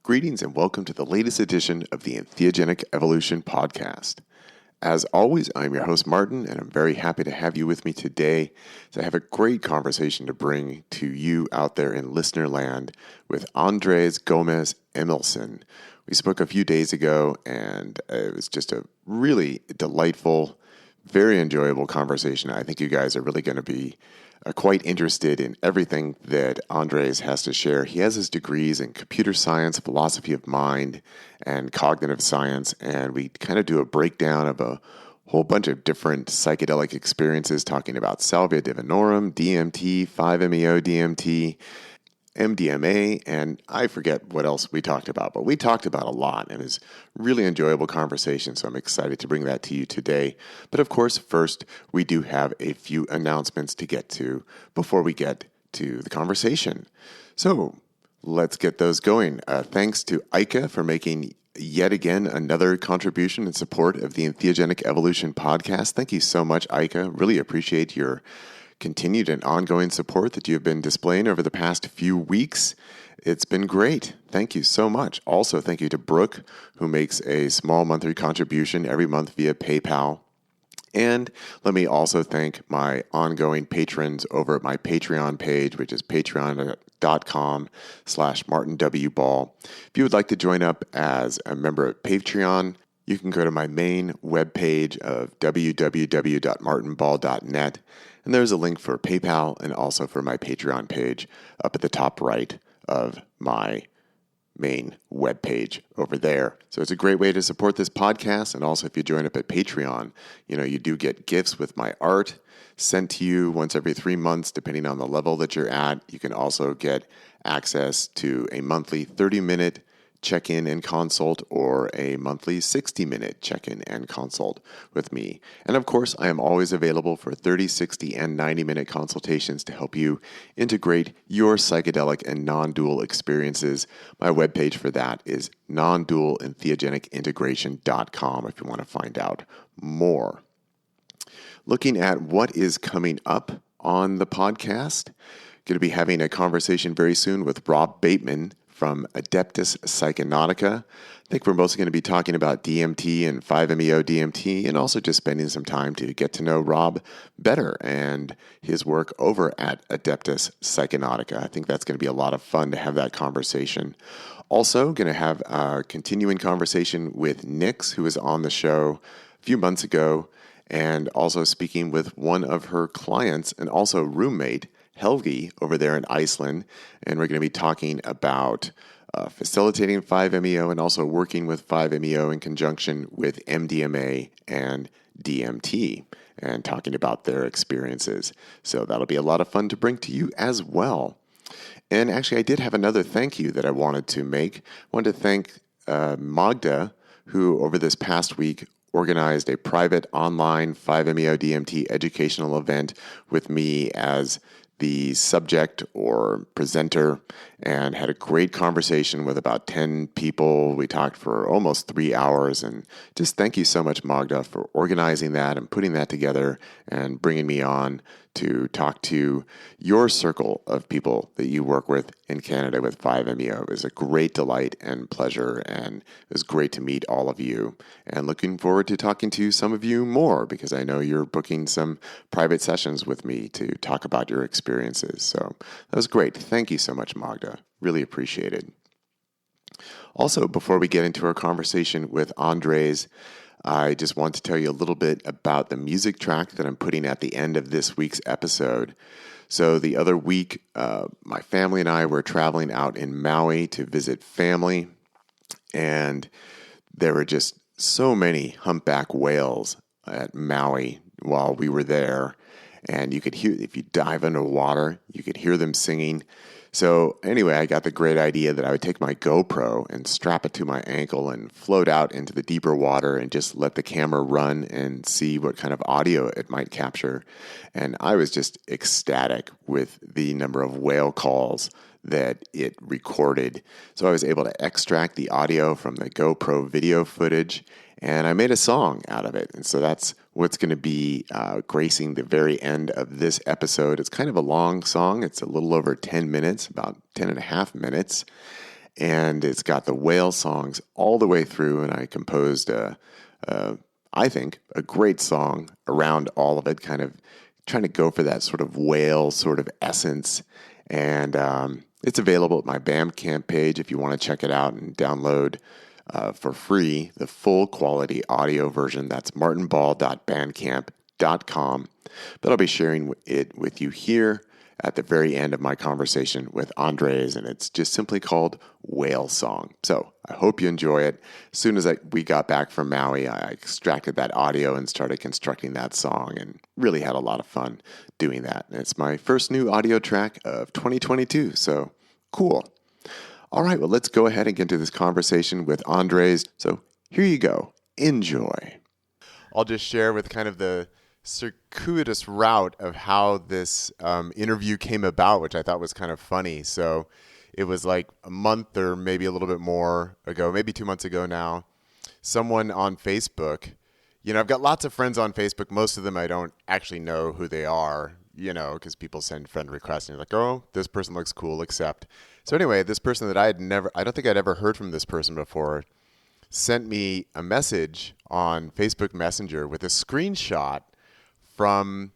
Greetings and welcome to the latest edition of the Entheogenic Evolution podcast. As always, I'm your host Martin, and I'm very happy to have you with me today to have a great conversation to bring to you out there in listener land with Andres Gomez Emilsson. We spoke a few days ago, and it was just a really delightful, very enjoyable conversation. I think you guys are really going to be quite interested in everything that Andres has to share. He has his degrees in computer science, philosophy of mind, and cognitive science, and we kind of do a breakdown of a whole bunch of different psychedelic experiences, talking about Salvia Divinorum, DMT, 5-MeO-DMT, MDMA, and I forget what else we talked about, but we talked about a lot, and it was a really enjoyable conversation, so I'm excited to bring that to you today. But of course, first, we do have a few announcements to get to before we get to the conversation. So let's get those going. Thanks to Ika for making yet again another contribution in support of the Entheogenic Evolution podcast. Thank you so much, Ika. Really appreciate your continued and ongoing support that you've been displaying over the past few weeks. It's been great. Thank you so much. Also, thank you to Brooke, who makes a small monthly contribution every month via PayPal. And let me also thank my ongoing patrons over at my Patreon page, which is patreon.com/MartinWBall. If you would like to join up as a member of Patreon, you can go to my main webpage of www.martinball.net, and there's a link for PayPal and also for my Patreon page up at the top right of my main webpage over there. So it's a great way to support this podcast, and also if you join up at Patreon, you do get gifts with my art sent to you once every 3 months, depending on the level that you're at. You can also get access to a monthly 30-minute check-in and consult or a monthly 60-minute check-in and consult with me. And of course, I am always available for 30, 60, and 90-minute consultations to help you integrate your psychedelic and non-dual experiences. My webpage for that is non-dualentheogenicintegration.com if you want to find out more. Looking at what is coming up on the podcast, going to be having a conversation very soon with Rob Bateman from Adeptus Psychonautica. I think we're mostly going to be talking about DMT and 5-MeO-DMT, and also just spending some time to get to know Rob better and his work over at Adeptus Psychonautica. I think that's going to be a lot of fun to have that conversation. Also, going to have a continuing conversation with Nix, who was on the show a few months ago, and also speaking with one of her clients and also roommate, Helgi, over there in Iceland, and we're going to be talking about facilitating 5-MeO and also working with 5-MeO in conjunction with MDMA and DMT and talking about their experiences. So that'll be a lot of fun to bring to you as well. And actually, I did have another thank you that I wanted to make. I wanted to thank Magda, who over this past week organized a private online 5-MeO-DMT educational event with me as the subject or presenter, and had a great conversation with about 10 people. We talked for almost 3 hours, and just thank you so much, Magda, for organizing that and putting that together and bringing me on to talk to your circle of people that you work with in Canada with 5-MeO. It was a great delight and pleasure, and it was great to meet all of you. And looking forward to talking to some of you more, because I know you're booking some private sessions with me to talk about your experiences. So that was great. Thank you so much, Magda. Really appreciate it. Also, before we get into our conversation with Andres, I just want to tell you a little bit about the music track that I'm putting at the end of this week's episode. So the other week, my family and I were traveling out in Maui to visit family, and there were just so many humpback whales at Maui while we were there. And you could hear, if you dive underwater, you could hear them singing. So anyway, I got the great idea that I would take my GoPro and strap it to my ankle and float out into the deeper water and just let the camera run and see what kind of audio it might capture. And I was just ecstatic with the number of whale calls that it recorded. So I was able to extract the audio from the GoPro video footage, and I made a song out of it. And so that's what's going to be gracing the very end of this episode. It's kind of a long song. It's a little over 10 minutes, about 10 and a half minutes. and it's got the whale songs all the way through, and I composed I think, a great song around all of it, kind of trying to go for that sort of whale sort of essence. And it's available at my Bandcamp page if you want to check it out and download for free the full quality audio version. That's martinball.bandcamp.com. But I'll be sharing it with you here at the very end of my conversation with Andres, and it's just simply called Whale Song. So I hope you enjoy it. As soon as we got back from Maui, I extracted that audio and started constructing that song, and really had a lot of fun doing that. And it's my first new audio track of 2022, so cool. All right, well, let's go ahead and get into this conversation with Andres. So here you go. Enjoy. I'll just share with kind of the circuitous route of how this interview came about, which I thought was kind of funny. So it was like a month or maybe a little bit more ago, maybe 2 months ago now, someone on Facebook, I've got lots of friends on Facebook. Most of them I don't actually know who they are, because people send friend requests and you're like, oh, this person looks cool, accept. So anyway, this person that I don't think I'd ever heard from this person before, sent me a message on Facebook Messenger with a screenshot from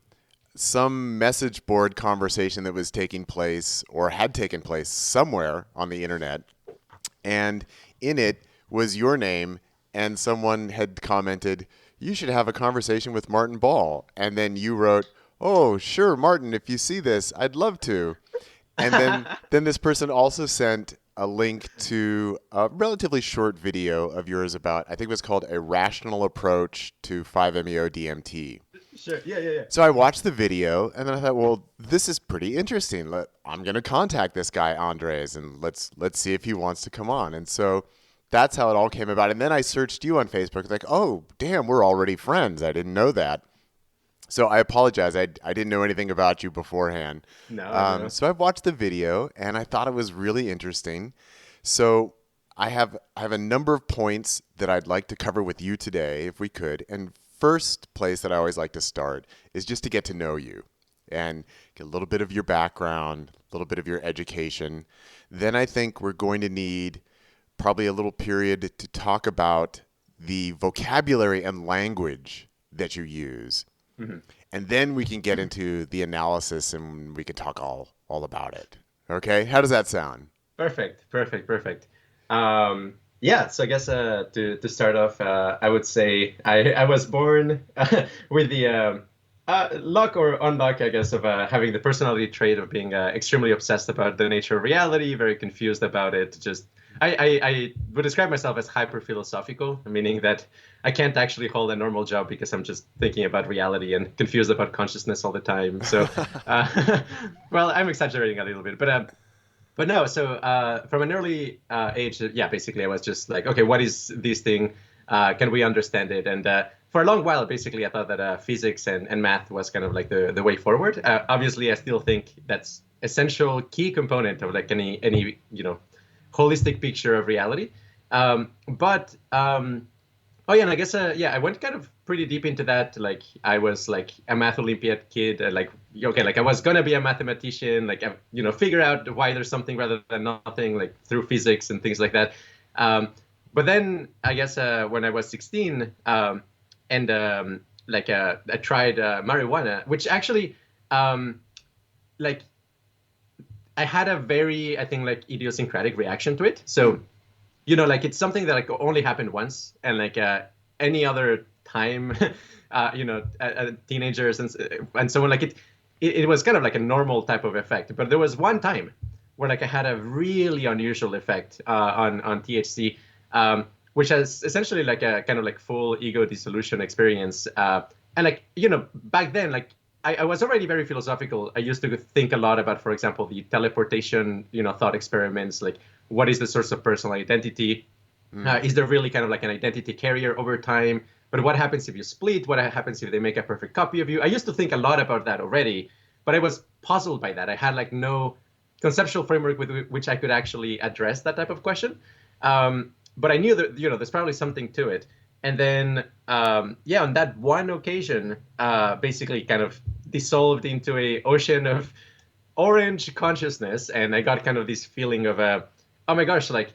some message board conversation that was taking place or had taken place somewhere on the internet. And in it was your name, and someone had commented, you should have a conversation with Martin Ball. And then you wrote, oh, sure, Martin, if you see this, I'd love to. And then this person also sent a link to a relatively short video of yours about, I think it was called A Rational Approach to 5-MeO-DMT. Sure. Yeah. So I watched the video, and then I thought, well, this is pretty interesting. I'm going to contact this guy, Andres, and let's see if he wants to come on. And so that's how it all came about. And then I searched you on Facebook, like, oh, damn, we're already friends. I didn't know that. So I apologize. I didn't know anything about you beforehand. No. So I watched the video, and I thought it was really interesting. So I have a number of points that I'd like to cover with you today, if we could. And first place that I always like to start is just to get to know you and get a little bit of your background, a little bit of your education. Then I think we're going to need probably a little period to talk about the vocabulary and language that you use. Mm-hmm. And then we can get into the analysis and we can talk all about it. Okay? How does that sound? Perfect. Yeah, so I guess to start off, I would say I was born with the luck or unluck, I guess, of having the personality trait of being extremely obsessed about the nature of reality, very confused about it. Just I would describe myself as hyper-philosophical, meaning that I can't actually hold a normal job because I'm just thinking about reality and confused about consciousness all the time. So, well, I'm exaggerating a little bit, but no, so from an early age, basically I was just like, okay, what is this thing? Can we understand it? And for a long while, basically, I thought that physics and math was kind of like the way forward. Obviously, I still think that's essential key component of like any holistic picture of reality. Oh yeah, and I guess I went kind of pretty deep into that. Like I was like a math Olympiad kid. Like I was gonna be a mathematician. Like figure out why there's something rather than nothing, like through physics and things like that. But then I guess when I was 16, I tried marijuana, which actually like I had a very, I think, like idiosyncratic reaction to it. So. Like it's something that like only happened once, and like any other time, teenagers and so on, like it was kind of like a normal type of effect. But there was one time where like I had a really unusual effect on THC, which is essentially like a kind of like full ego dissolution experience. And like back then, like I was already very philosophical. I used to think a lot about, for example, the teleportation, thought experiments, like. What is the source of personal identity? Is there really kind of like an identity carrier over time? But what happens if you split? What happens if they make a perfect copy of you? I used to think a lot about that already, but I was puzzled by that. I had like no conceptual framework with which I could actually address that type of question. But I knew that, there's probably something to it. And then, on that one occasion, basically kind of dissolved into a ocean of orange consciousness. And I got kind of this feeling of oh my gosh, like,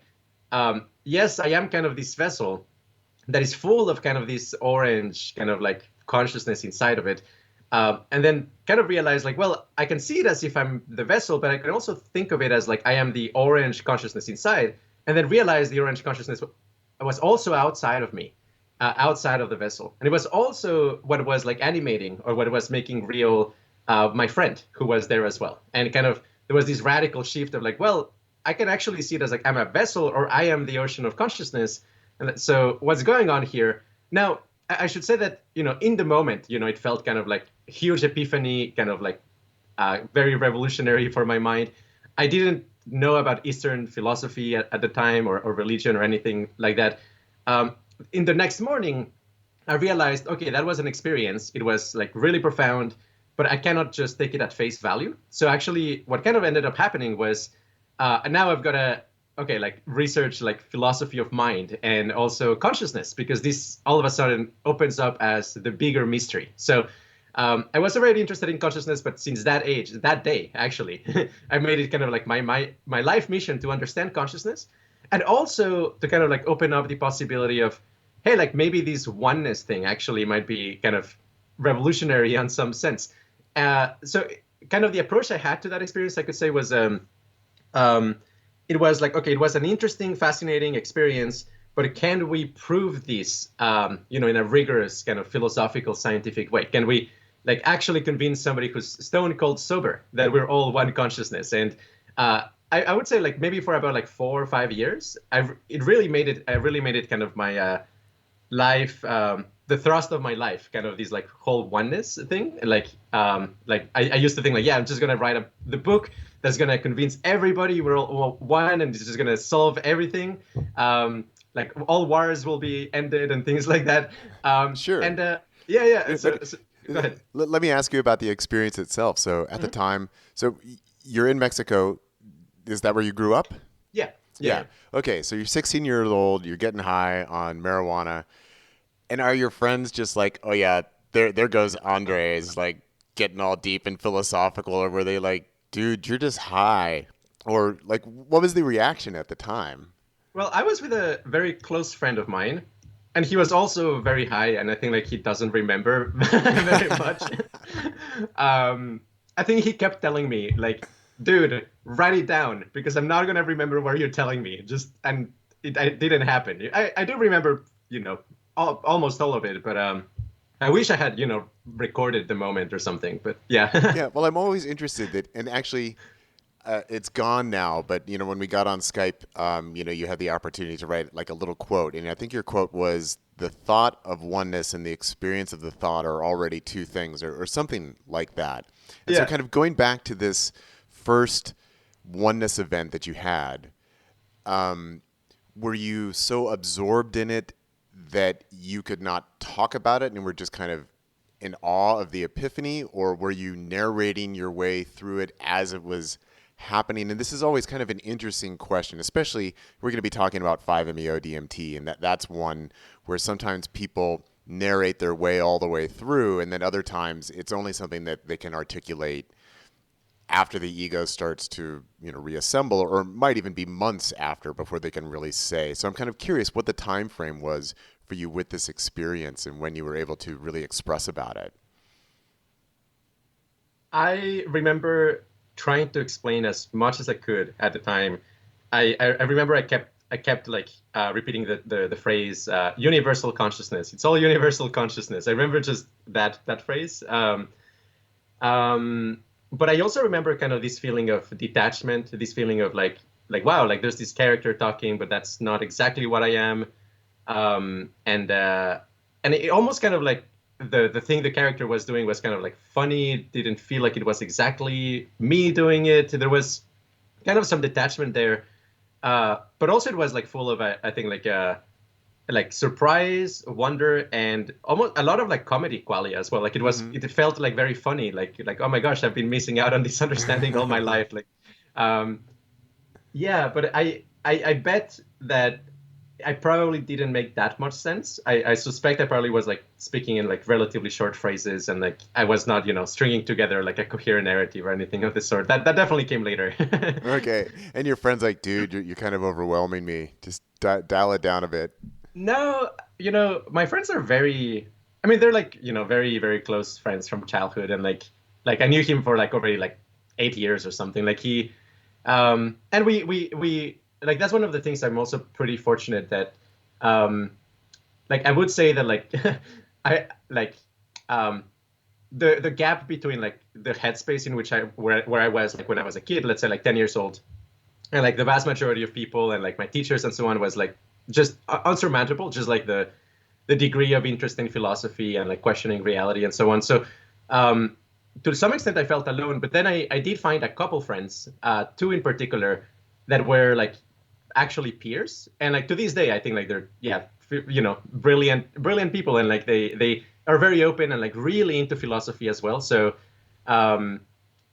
yes, I am kind of this vessel that is full of kind of this orange kind of like consciousness inside of it. And then kind of realize like, well, I can see it as if I'm the vessel, but I can also think of it as like I am the orange consciousness inside. And then realize the orange consciousness was also outside of me, outside of the vessel. And it was also what was like animating or what was making real my friend who was there as well. And kind of there was this radical shift of like, well, I can actually see it as like I'm a vessel or I am the ocean of consciousness. And so what's going on here? Now, I should say that, in the moment, it felt kind of like huge epiphany, kind of like very revolutionary for my mind. I didn't know about Eastern philosophy at the time or religion or anything like that. In the next morning, I realized, okay, that was an experience. It was like really profound, but I cannot just take it at face value. So actually what kind of ended up happening was now I've got to, okay, like research like philosophy of mind and also consciousness, because this all of a sudden opens up as the bigger mystery. So I was already interested in consciousness, but since that day, actually, I made it kind of like my life mission to understand consciousness, and also to kind of like open up the possibility of, hey, like maybe this oneness thing actually might be kind of revolutionary in some sense. So kind of the approach I had to that experience, I could say, was it was like, okay, it was an interesting, fascinating experience, but can we prove this, in a rigorous kind of philosophical, scientific way? Can we like actually convince somebody who's stone cold sober that we're all one consciousness? And I would say like maybe for about like 4 or 5 years, I really made it kind of my life, the thrust of my life, kind of this like whole oneness thing. Like I used to think like, yeah, I'm just gonna write the book that's gonna convince everybody we're all one, and this is gonna solve everything. Like all wars will be ended and things like that. Sure. And yeah. So go ahead. Let me ask you about the experience itself. So at the time, so you're in Mexico. Is that where you grew up? Yeah. Okay, so you're 16 years old. You're getting high on marijuana, and are your friends just like, oh yeah, there goes Andres, like getting all deep and philosophical, or were they like, dude, you're just high, or like, what was the reaction at the time? Well, I was with a very close friend of mine, and he was also very high, and I think like he doesn't remember very much. I think he kept telling me like, dude, write it down because I'm not gonna remember what you're telling me. And it didn't happen. I do remember, almost all of it, but I wish I had, recorded the moment or something. But yeah. Yeah, well, I'm always interested that, and actually, it's gone now. But when we got on Skype, you had the opportunity to write like a little quote, and I think your quote was, "The thought of oneness and the experience of the thought are already two things," or something like that. And so, kind of going back to this first oneness event that you had, were you so absorbed in it that you could not talk about it and were just kind of in awe of the epiphany, or were you narrating your way through it as it was happening? And this is always kind of an interesting question, especially we're going to be talking about 5-MeO DMT, and that's one where sometimes people narrate their way all the way through, and then other times it's only something that they can articulate after the ego starts to reassemble, or might even be months after before they can really say. So I'm kind of curious what the time frame was for you with this experience and when you were able to really express about it. I remember trying to explain as much as I could at the time. I remember I kept like repeating the phrase universal consciousness. It's all universal consciousness. I remember just that phrase. But I also remember kind of this feeling of detachment, this feeling of like wow, like there's this character talking, but that's not exactly what I am. And it almost kind of like the thing the character was doing was kind of like funny. It didn't feel like it was exactly me doing it. There was kind of some detachment there. But also it was like full of, I think like surprise, wonder, and almost a lot of like comedy qualia as well. Like it felt like very funny. Like, oh my gosh, I've been missing out on this understanding all my life. Like, yeah, but I bet that I probably didn't make that much sense. I suspect I probably was like speaking in like relatively short phrases, and like I was not, stringing together like a coherent narrative or anything of the sort. That definitely came later. Okay. And your friend's like, dude, you're kind of overwhelming me. Just dial it down a bit. No, my friends are very, I mean, they're like, very, very close friends from childhood. And like I knew him for like already like 8 years or something. Like and we, like, that's one of the things I'm also pretty fortunate that, um, like, I would say that like, I like, um, the gap between like the headspace in which where I was like when I was a kid, let's say like 10 years old, and like the vast majority of people and like my teachers and so on was like just unsurmountable, just like the degree of interest in philosophy and like questioning reality and so on. So um to some extent I felt alone, but then I did find a couple friends, two in particular, that were like actually peers, and like to this day I think like they're, yeah, brilliant people, and like they are very open and like really into philosophy as well. So um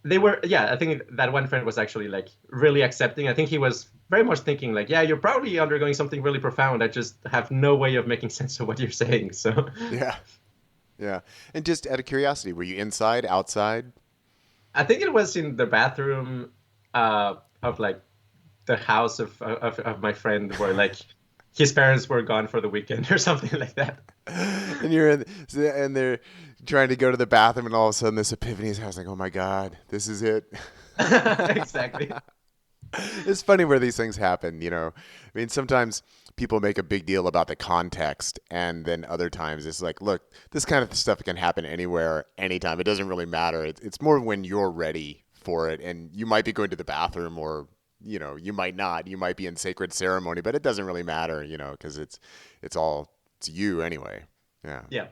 they were, yeah, I think that one friend was actually like really accepting. I think he was very much thinking like, yeah, you're probably undergoing something really profound, I just have no way of making sense of what you're saying. So Yeah. Yeah. And just out of curiosity, were you inside, outside? I think it was in the bathroom of like the house of my friend, where like his parents were gone for the weekend or something like that. And you're in, and they're trying to go to the bathroom, and all of a sudden this epiphany is happening. Like, oh my God, this is it. Exactly. It's funny where these things happen, you know. I mean, sometimes people make a big deal about the context, and then other times it's like, look, this kind of stuff can happen anywhere, anytime. It doesn't really matter. It's more when you're ready for it, and you might be going to the bathroom, or you might not. You might be in sacred ceremony, but it doesn't really matter, because it's you anyway. Yeah. Yeah.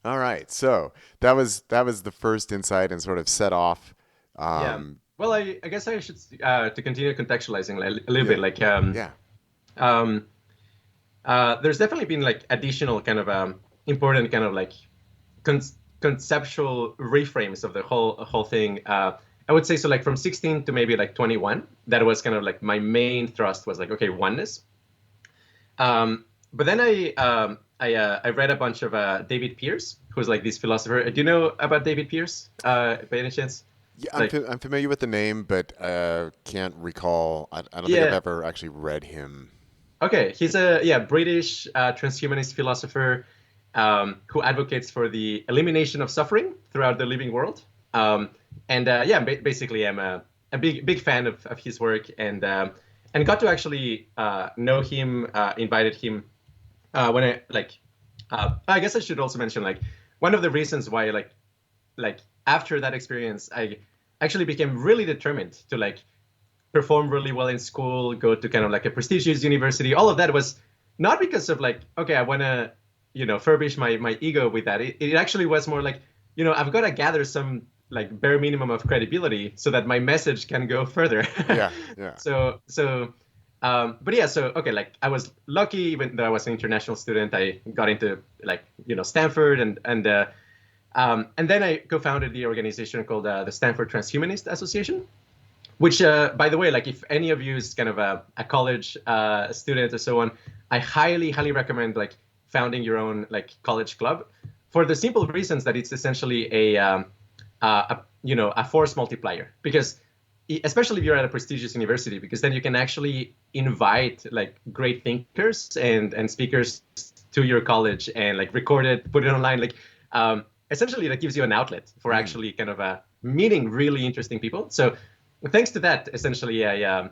All right. So that was the first insight and sort of set off. Yeah. Um, Well, I guess I should to continue contextualizing a little yeah. bit, like Yeah. um, there's definitely been like additional kind of important kind of like conceptual reframes of the whole thing. I would say so, like from 16 to maybe like 21. That was kind of like my main thrust was like, okay, oneness. But then I read a bunch of David Pearce, who's like this philosopher. Do you know about David Pearce by any chance? Yeah, Like, I'm familiar with the name, but can't recall. I don't think I've yeah, ever actually read him. okay, he's a, yeah, British transhumanist philosopher, who advocates for the elimination of suffering throughout the living world. And yeah, basically, I'm a big fan of his work, and got to actually know him, invited him when I guess I should also mention like one of the reasons why like after that experience I actually became really determined to like perform really well in school, go to kind of like a prestigious university. All of that was not because of like, okay, I want to, furbish my ego with that. It actually was more like, I've got to gather some like bare minimum of credibility so that my message can go further. Yeah, yeah. But yeah, so okay, like I was lucky, even though I was an international student, I got into like Stanford, and then I co-founded the organization called the Stanford Transhumanist Association, which, by the way, like if any of you is kind of a college student or so on, I highly recommend like founding your own like college club, for the simple reasons that it's essentially a force multiplier. Because especially if you're at a prestigious university, because then you can actually invite like great thinkers and speakers to your college and like record it, put it online. Like essentially that gives you an outlet for actually kind of meeting really interesting people. So thanks to that, essentially, I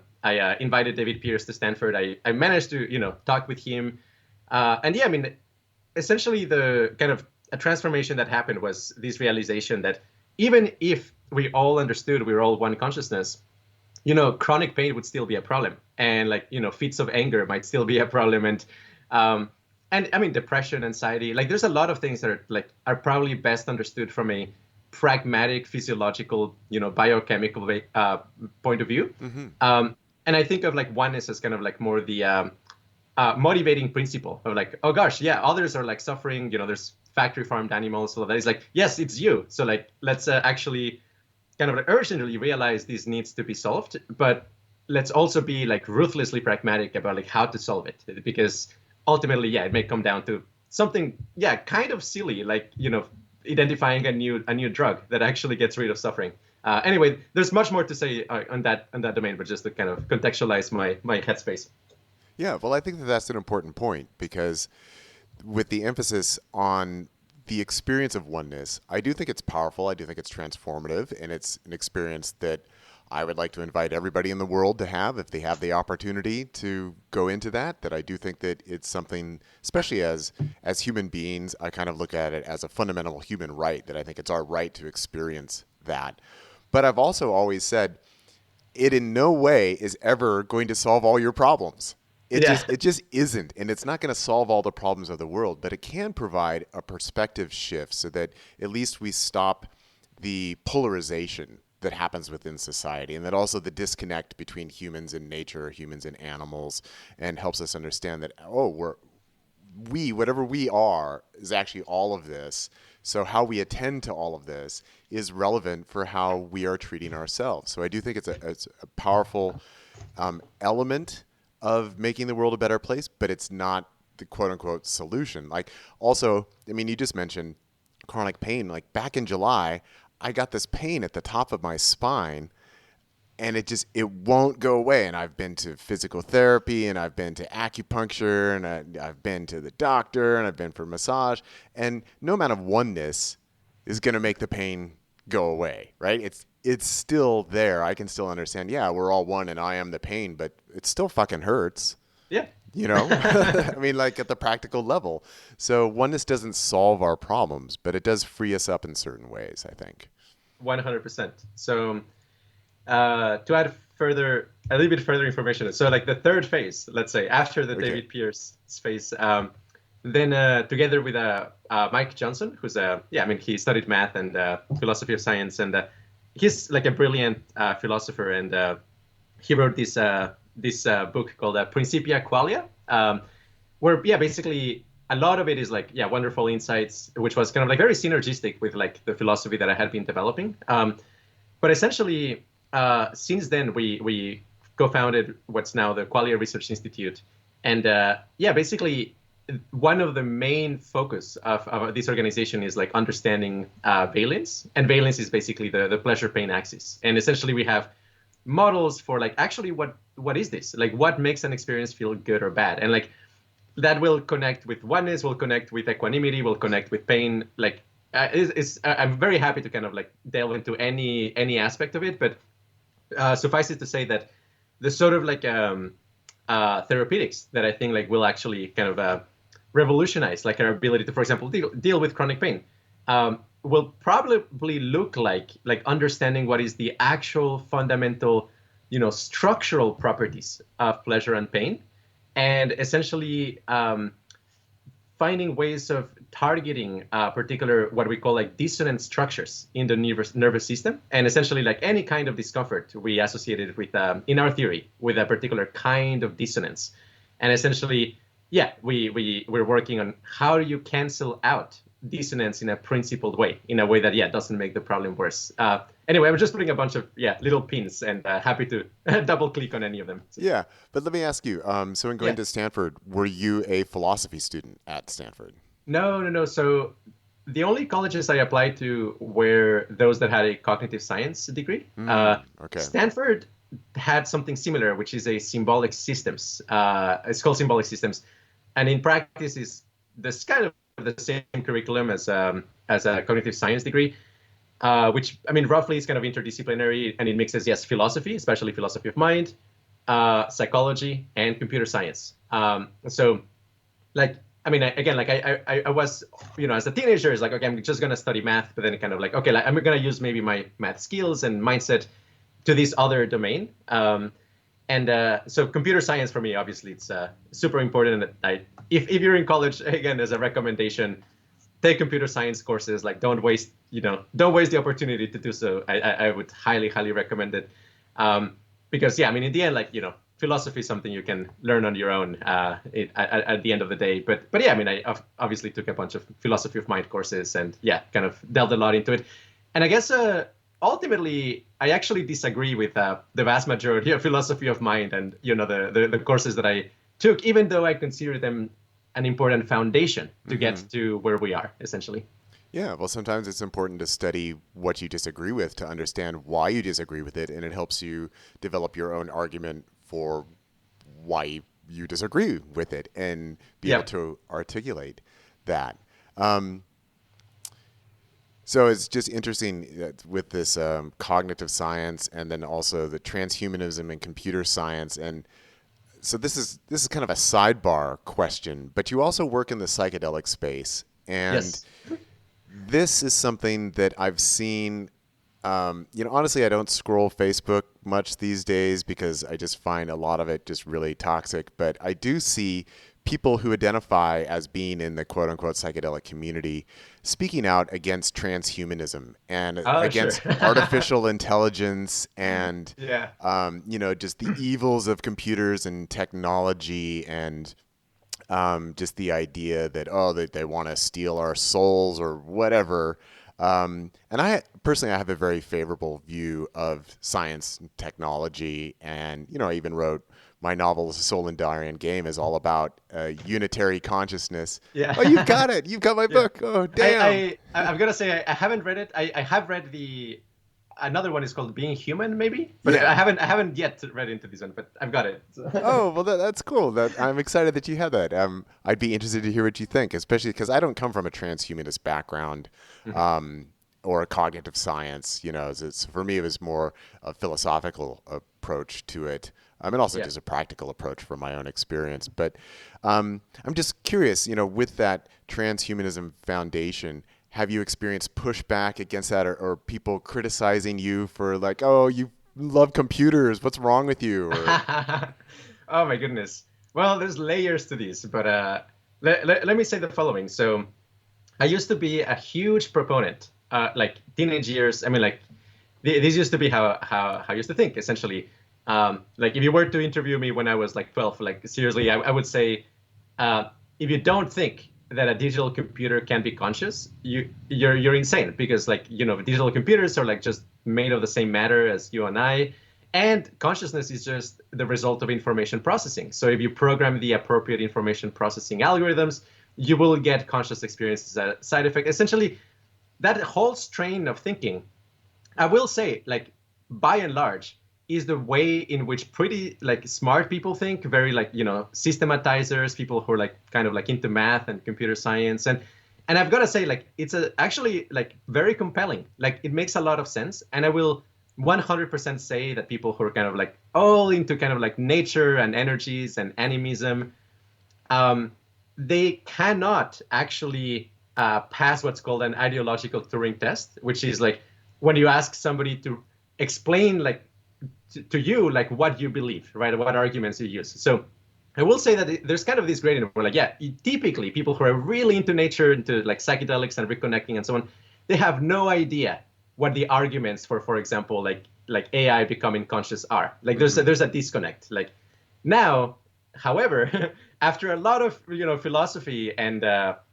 invited David Pearce to Stanford. I managed to talk with him, and yeah, I mean, essentially the kind of a transformation that happened was this realization that even if we all understood we were all one consciousness, chronic pain would still be a problem, and like fits of anger might still be a problem, and I mean depression, anxiety, like there's a lot of things that are probably best understood from a pragmatic, physiological, biochemical point of view. And I think of like oneness as kind of like more the motivating principle of like, oh gosh, yeah, others are like suffering, there's factory farmed animals, all of that. It's like, yes, it's you. So like, let's actually kind of urgently realize this needs to be solved. But let's also be like ruthlessly pragmatic about like how to solve it, because ultimately, yeah, it may come down to something, yeah, kind of silly, like, identifying a new drug that actually gets rid of suffering. Anyway, there's much more to say on that domain, but just to kind of contextualize my headspace. Yeah, well, I think that that's an important point because with the emphasis on the experience of oneness, I do think it's powerful. I do think it's transformative, and it's an experience that I would like to invite everybody in the world to have if they have the opportunity to go into that. That I do think that it's something, especially as human beings, I kind of look at it as a fundamental human right. That I think it's our right to experience that. But I've also always said it in no way is ever going to solve all your problems. It Yeah. just isn't, and it's not going to solve all the problems of the world, but it can provide a perspective shift so that at least we stop the polarization that happens within society, and that also the disconnect between humans and nature, humans and animals, and helps us understand that whatever we are is actually all of this. So how we attend to all of this is relevant for how we are treating ourselves. So I do think it's a powerful element of making the world a better place, but it's not the quote unquote solution. Like also, I mean, you just mentioned chronic pain. Like back in July, I got this pain at the top of my spine and it won't go away. And I've been to physical therapy and I've been to acupuncture and I've been to the doctor and I've been for massage, and no amount of oneness is going to make the pain go away, right? It's still there. I can still understand. Yeah, we're all one and I am the pain, but it still fucking hurts. Yeah. You know, I mean, like at the practical level. So oneness doesn't solve our problems, but it does free us up in certain ways, I think. 100%. So to add a little bit further information. So like the third phase, let's say after the Okay. David Pierce phase, then together with Mike Johnson, who's he studied math and philosophy of science, and he's like a brilliant philosopher, and he wrote this book called Principia Qualia, where basically a lot of it is like wonderful insights, which was kind of like very synergistic with like the philosophy that I had been developing. But essentially, since then we co-founded what's now the Qualia Research Institute, and basically one of the main focus of this organization is like understanding valence, and valence is basically the pleasure pain axis, and essentially we have models for like actually what is this, like what makes an experience feel good or bad, and like that will connect with oneness, will connect with equanimity, will connect with pain. Like I'm very happy to kind of like delve into any aspect of it, but suffice it to say that the sort of like therapeutics that I think like will actually kind of revolutionize like our ability to, for example, deal with chronic pain, will probably look like understanding what is the actual fundamental, structural properties of pleasure and pain, and essentially finding ways of targeting particular what we call like dissonant structures in the nervous system, and essentially like any kind of discomfort we associated with in our theory with a particular kind of dissonance, and essentially we're working on how do you cancel out dissonance in a principled way, in a way that doesn't make the problem worse. Anyway, I'm just putting a bunch of little pins, and happy to double click on any of them. Yeah, but let me ask you. So in going to Stanford, were you a philosophy student at Stanford? No. So the only colleges I applied to were those that had a cognitive science degree. Okay. Stanford had something similar, which is a symbolic systems. It's called symbolic systems, and in practice is this kind of the same curriculum as a cognitive science degree, which I mean roughly is kind of interdisciplinary, and it mixes especially philosophy of mind, psychology, and computer science. So like I mean, I was, as a teenager, it's like, okay, I'm just going to study math, but then kind of like, okay, like, I'm going to use maybe my math skills and mindset to this other domain. So computer science for me, obviously, it's super important. And if you're in college, again, as a recommendation, take computer science courses. Like, don't waste the opportunity to do so. I would highly, highly recommend it. Because, in the end, philosophy is something you can learn on your own at the end of the day. But I obviously took a bunch of philosophy of mind courses and kind of delved a lot into it. And I guess ultimately, I actually disagree with the vast majority of philosophy of mind and the courses that I took, even though I consider them an important foundation to get to where we are, essentially. Yeah, well, sometimes it's important to study what you disagree with to understand why you disagree with it, and it helps you develop your own argument for why you disagree with it and be able to articulate that. So it's just interesting that with this cognitive science and then also the transhumanism and computer science. And so this is kind of a sidebar question, but you also work in the psychedelic space. And this is something that I've seen. Honestly, I don't scroll Facebook much these days because I just find a lot of it just really toxic. But I do see people who identify as being in the quote unquote psychedelic community speaking out against transhumanism and against artificial intelligence and, just the evils of computers and technology and just the idea that, they want to steal our souls or whatever. And I personally have a very favorable view of science and technology. And, I even wrote my novel, The Soul and Darien Game, is all about unitary consciousness. Yeah. Oh, you've got it. You've got my book. Oh, damn. I'm going to say I haven't read it. I have read another one is called Being Human, maybe, but I haven't yet read into this one, but I've got it. Oh, well, that's cool. I'm excited that you have that. I'd be interested to hear what you think, especially because I don't come from a transhumanist background or a cognitive science. For me, it was more a philosophical approach to it. And also just a practical approach from my own experience. But I'm just curious, with that transhumanism foundation, have you experienced pushback against that or people criticizing you for like, oh, you love computers, what's wrong with you? Oh, my goodness. Well, there's layers to this, but let me say the following. So I used to be a huge proponent, like teenage years. I mean, like this used to be how I used to think, essentially. Like if you were to interview me when I was like 12, like seriously, I would say, if you don't think that a digital computer can be conscious, you're insane, because like, digital computers are like just made of the same matter as you and I, and consciousness is just the result of information processing. So if you program the appropriate information processing algorithms, you will get conscious experiences as a side effect. Essentially, that whole strain of thinking, I will say, like by and large, is the way in which pretty like smart people think, very like, systematizers, people who are like kind of like into math and computer science. And I've got to say, like, it's actually like very compelling. Like it makes a lot of sense. And I will 100% say that people who are kind of like all into kind of like nature and energies and animism, they cannot actually pass what's called an ideological Turing test, which is like when you ask somebody to explain like to you, like what you believe, right? What arguments you use. So I will say that there's kind of this gradient where like, typically people who are really into nature, into like psychedelics and reconnecting and so on, they have no idea what the arguments for example, like AI becoming conscious are. Like there's a disconnect. Like now, however, after a lot of, philosophy and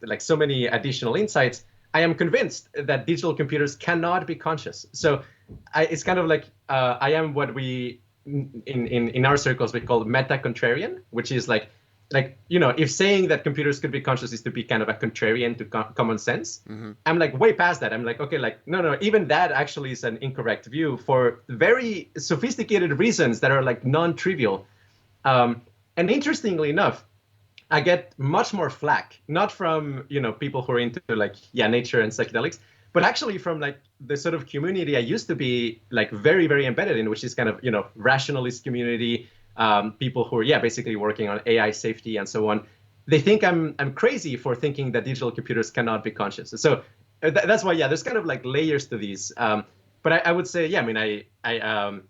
like so many additional insights, I am convinced that digital computers cannot be conscious. So it's kind of like I am what we in our circles we call meta-contrarian, which is like if saying that computers could be conscious is to be kind of a contrarian to common sense, I'm like way past that. I'm like, okay, like no, even that actually is an incorrect view for very sophisticated reasons that are like non-trivial. And interestingly enough, I get much more flack, not from, people who are into like, nature and psychedelics, but actually from like the sort of community I used to be like very, very embedded in, which is kind of, rationalist community, people who are, basically working on AI safety and so on. They think I'm crazy for thinking that digital computers cannot be conscious. So that's why, there's kind of like layers to these. But I would say, I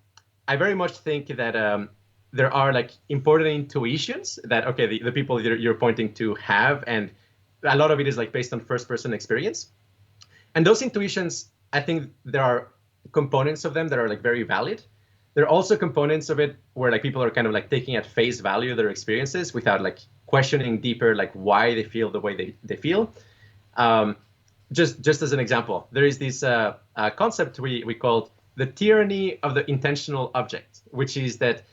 very much think that there are like important intuitions that, okay, the people you're pointing to have, and a lot of it is like based on first-person experience. And those intuitions, I think there are components of them that are like very valid. There are also components of it where like people are kind of like taking at face value their experiences without like questioning deeper like why they feel the way they feel. just as an example, there is this concept we called the tyranny of the intentional object, which is that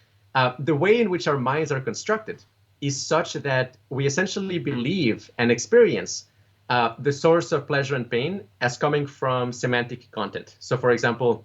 the way in which our minds are constructed is such that we essentially believe and experience the source of pleasure and pain as coming from semantic content. So, for example,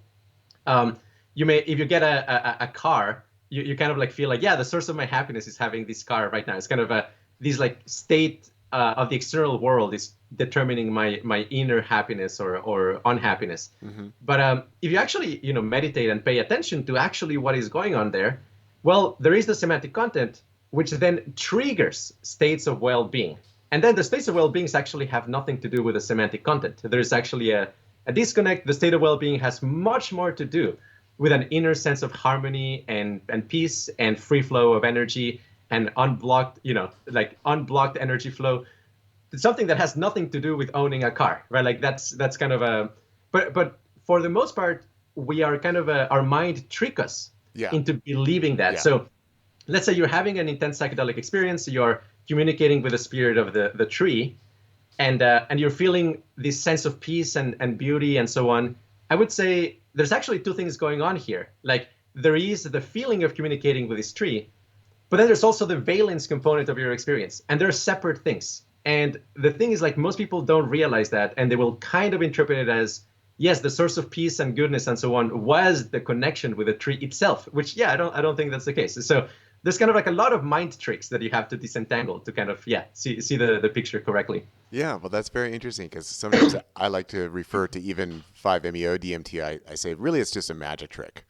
you may, if you get a car, you kind of like feel like, yeah, the source of my happiness is having this car right now. It's kind of this like state of the external world is determining my inner happiness or unhappiness. Mm-hmm. But if you actually meditate and pay attention to actually what is going on there, well, there is the semantic content which then triggers states of well-being. And then the states of well-being actually have nothing to do with the semantic content. There's actually a disconnect. The state of well-being has much more to do with an inner sense of harmony and peace and free flow of energy and unblocked energy flow. It's something that has nothing to do with owning a car, right? Like that's kind of a, but for the most part, we are kind of our mind trick us into believing that. Yeah. So let's say you're having an intense psychedelic experience, you're communicating with the spirit of the tree, and you're feeling this sense of peace and beauty and so on. I would say there's actually two things going on here. Like there is the feeling of communicating with this tree, but then there's also the valence component of your experience, and they're separate things. And the thing is, like, most people don't realize that, and they will kind of interpret it as, yes, the source of peace and goodness and so on was the connection with the tree itself, which, yeah, I don't think that's the case. So there's kind of like a lot of mind tricks that you have to disentangle to kind of, see the picture correctly. Yeah, well, that's very interesting, because sometimes I like to refer to even 5-MeO DMT. I say, really, it's just a magic trick,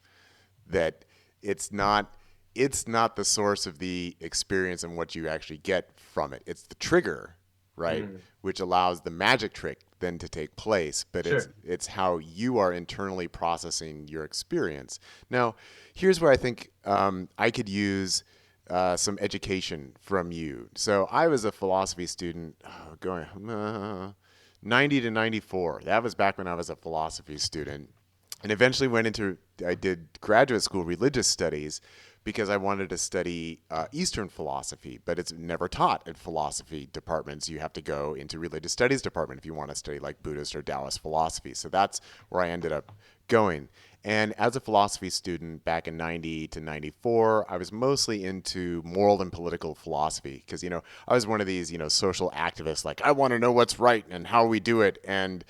that it's not the source of the experience and what you actually get from it. It's the trigger, right, which allows the magic trick then to take place. But sure, it's how you are internally processing your experience. Now, here's where I think I could use some education from you. So I was a philosophy student going 90 to 94. That was back when I was a philosophy student. And eventually I did graduate school religious studies, because I wanted to study Eastern philosophy, but it's never taught in philosophy departments. You have to go into religious studies department if you want to study like Buddhist or Taoist philosophy. So that's where I ended up going. And as a philosophy student back in 90 to 94, I was mostly into moral and political philosophy, because, I was one of these, social activists, like, I want to know what's right and how we do it and,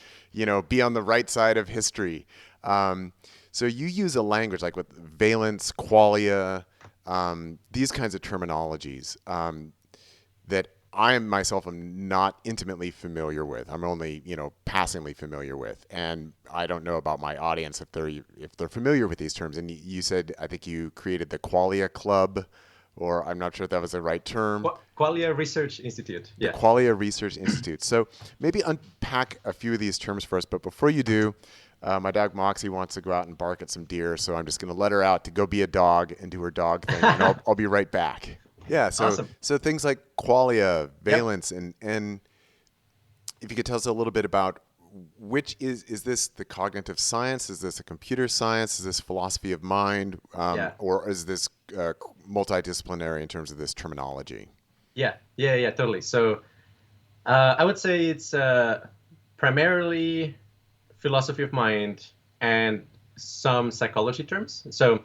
be on the right side of history. So you use a language like with valence, qualia, these kinds of terminologies that I myself am not intimately familiar with. I'm only, passingly familiar with, and I don't know about my audience if they're familiar with these terms. And you said, I think you created the Qualia Club, or I'm not sure if that was the right term. Qualia Research Institute. Yeah. The Qualia Research Institute. So maybe unpack a few of these terms for us. But before you do, my dog Moxie wants to go out and bark at some deer, so I'm just going to let her out to go be a dog and do her dog thing, and I'll be right back. Yeah, so awesome. So things like qualia, valence, yep. and if you could tell us a little bit about which is this the cognitive science? Is this a computer science? Is this philosophy of mind? Or is this multidisciplinary in terms of this terminology? Yeah, totally. So I would say it's primarily philosophy of mind and some psychology terms. So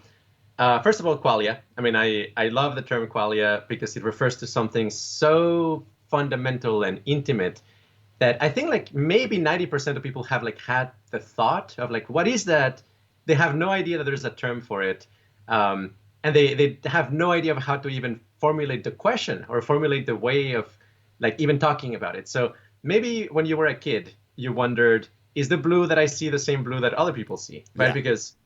first of all, qualia. I mean, I love the term qualia because it refers to something so fundamental and intimate that I think like maybe 90% of people have like had the thought of like, what is that? They have no idea that there's a term for it. And they have no idea of how to even formulate the question or formulate the way of like even talking about it. So maybe when you were a kid, you wondered, is the blue that I see the same blue that other people see, right?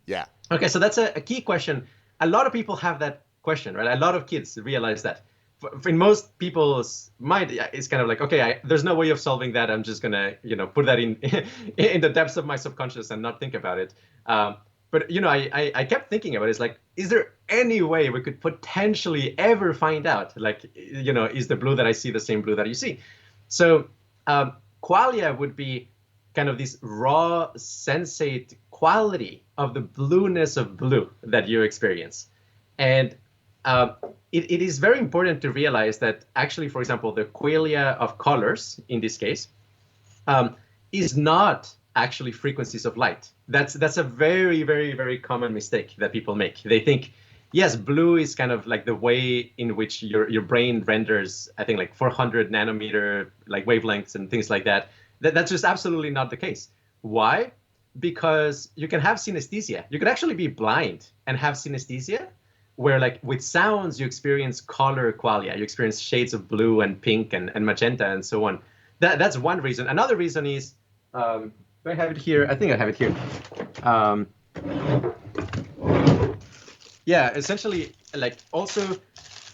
Yeah. Okay, so that's a key question. A lot of people have that question, right? A lot of kids realize that. In most people's mind, it's kind of like, okay, there's no way of solving that. I'm just gonna, put that in in the depths of my subconscious and not think about it. But I kept thinking about it. It's like, is there any way we could potentially ever find out, like, is the blue that I see the same blue that you see? So qualia would be kind of this raw, sensate quality of the blueness of blue that you experience. And it is very important to realize that actually, for example, the qualia of colors, in this case, is not actually frequencies of light. That's a very, very, very common mistake that people make. They think, yes, blue is kind of like the way in which your brain renders, I think, like 400 nanometer like wavelengths and things like that. That's just absolutely not the case. Why? Because you can have synesthesia. You could actually be blind and have synesthesia, where like with sounds you experience color qualia, you experience shades of blue and pink and magenta and so on. That's one reason. Another reason is, do I have it here? I think I have it here. Yeah, essentially, like also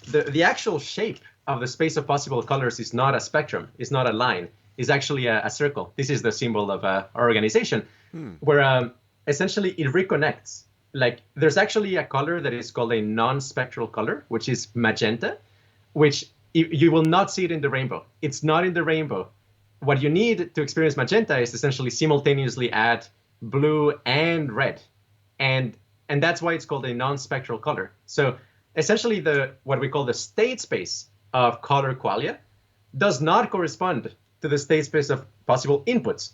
the actual shape of the space of possible colors is not a spectrum, is not a line, is actually a circle. This is the symbol of our organization, where essentially it reconnects. Like there's actually a color that is called a non-spectral color, which is magenta, which you will not see it in the rainbow. It's not in the rainbow. What you need to experience magenta is essentially simultaneously add blue and red. And that's why it's called a non-spectral color. So essentially what we call the state space of color qualia does not correspond to the state space of possible inputs,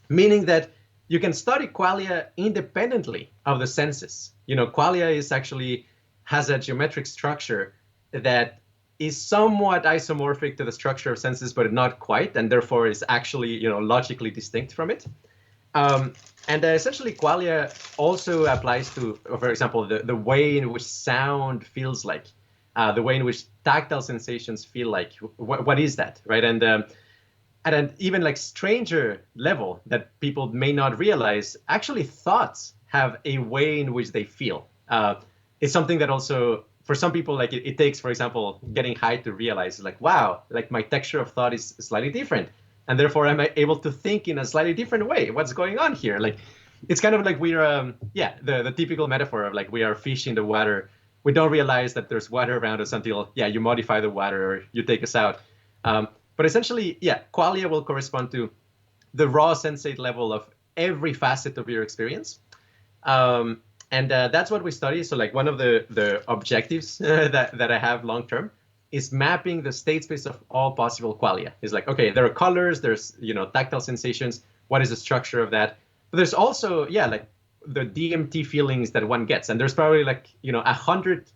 meaning that you can study qualia independently of the senses. Qualia has a geometric structure that is somewhat isomorphic to the structure of senses, but not quite, and therefore is actually, logically distinct from it. And essentially, qualia also applies to, for example, the way in which sound feels like, the way in which tactile sensations feel like. What is that, right? And at an even like stranger level that people may not realize, actually thoughts have a way in which they feel. It's something that also, for some people, like it takes, for example, getting high to realize, like, wow, like my texture of thought is slightly different. And therefore, I'm able to think in a slightly different way. What's going on here? Like, it's kind of like we're, the typical metaphor of like we are fish in the water. We don't realize that there's water around us until, you modify the water or you take us out. But essentially, qualia will correspond to the raw sensate level of every facet of your experience. And that's what we study. So like one of the objectives that I have long term is mapping the state space of all possible qualia. It's like, okay, there are colors, there's, tactile sensations. What is the structure of that? But there's also, like the DMT feelings that one gets. And there's probably like, 100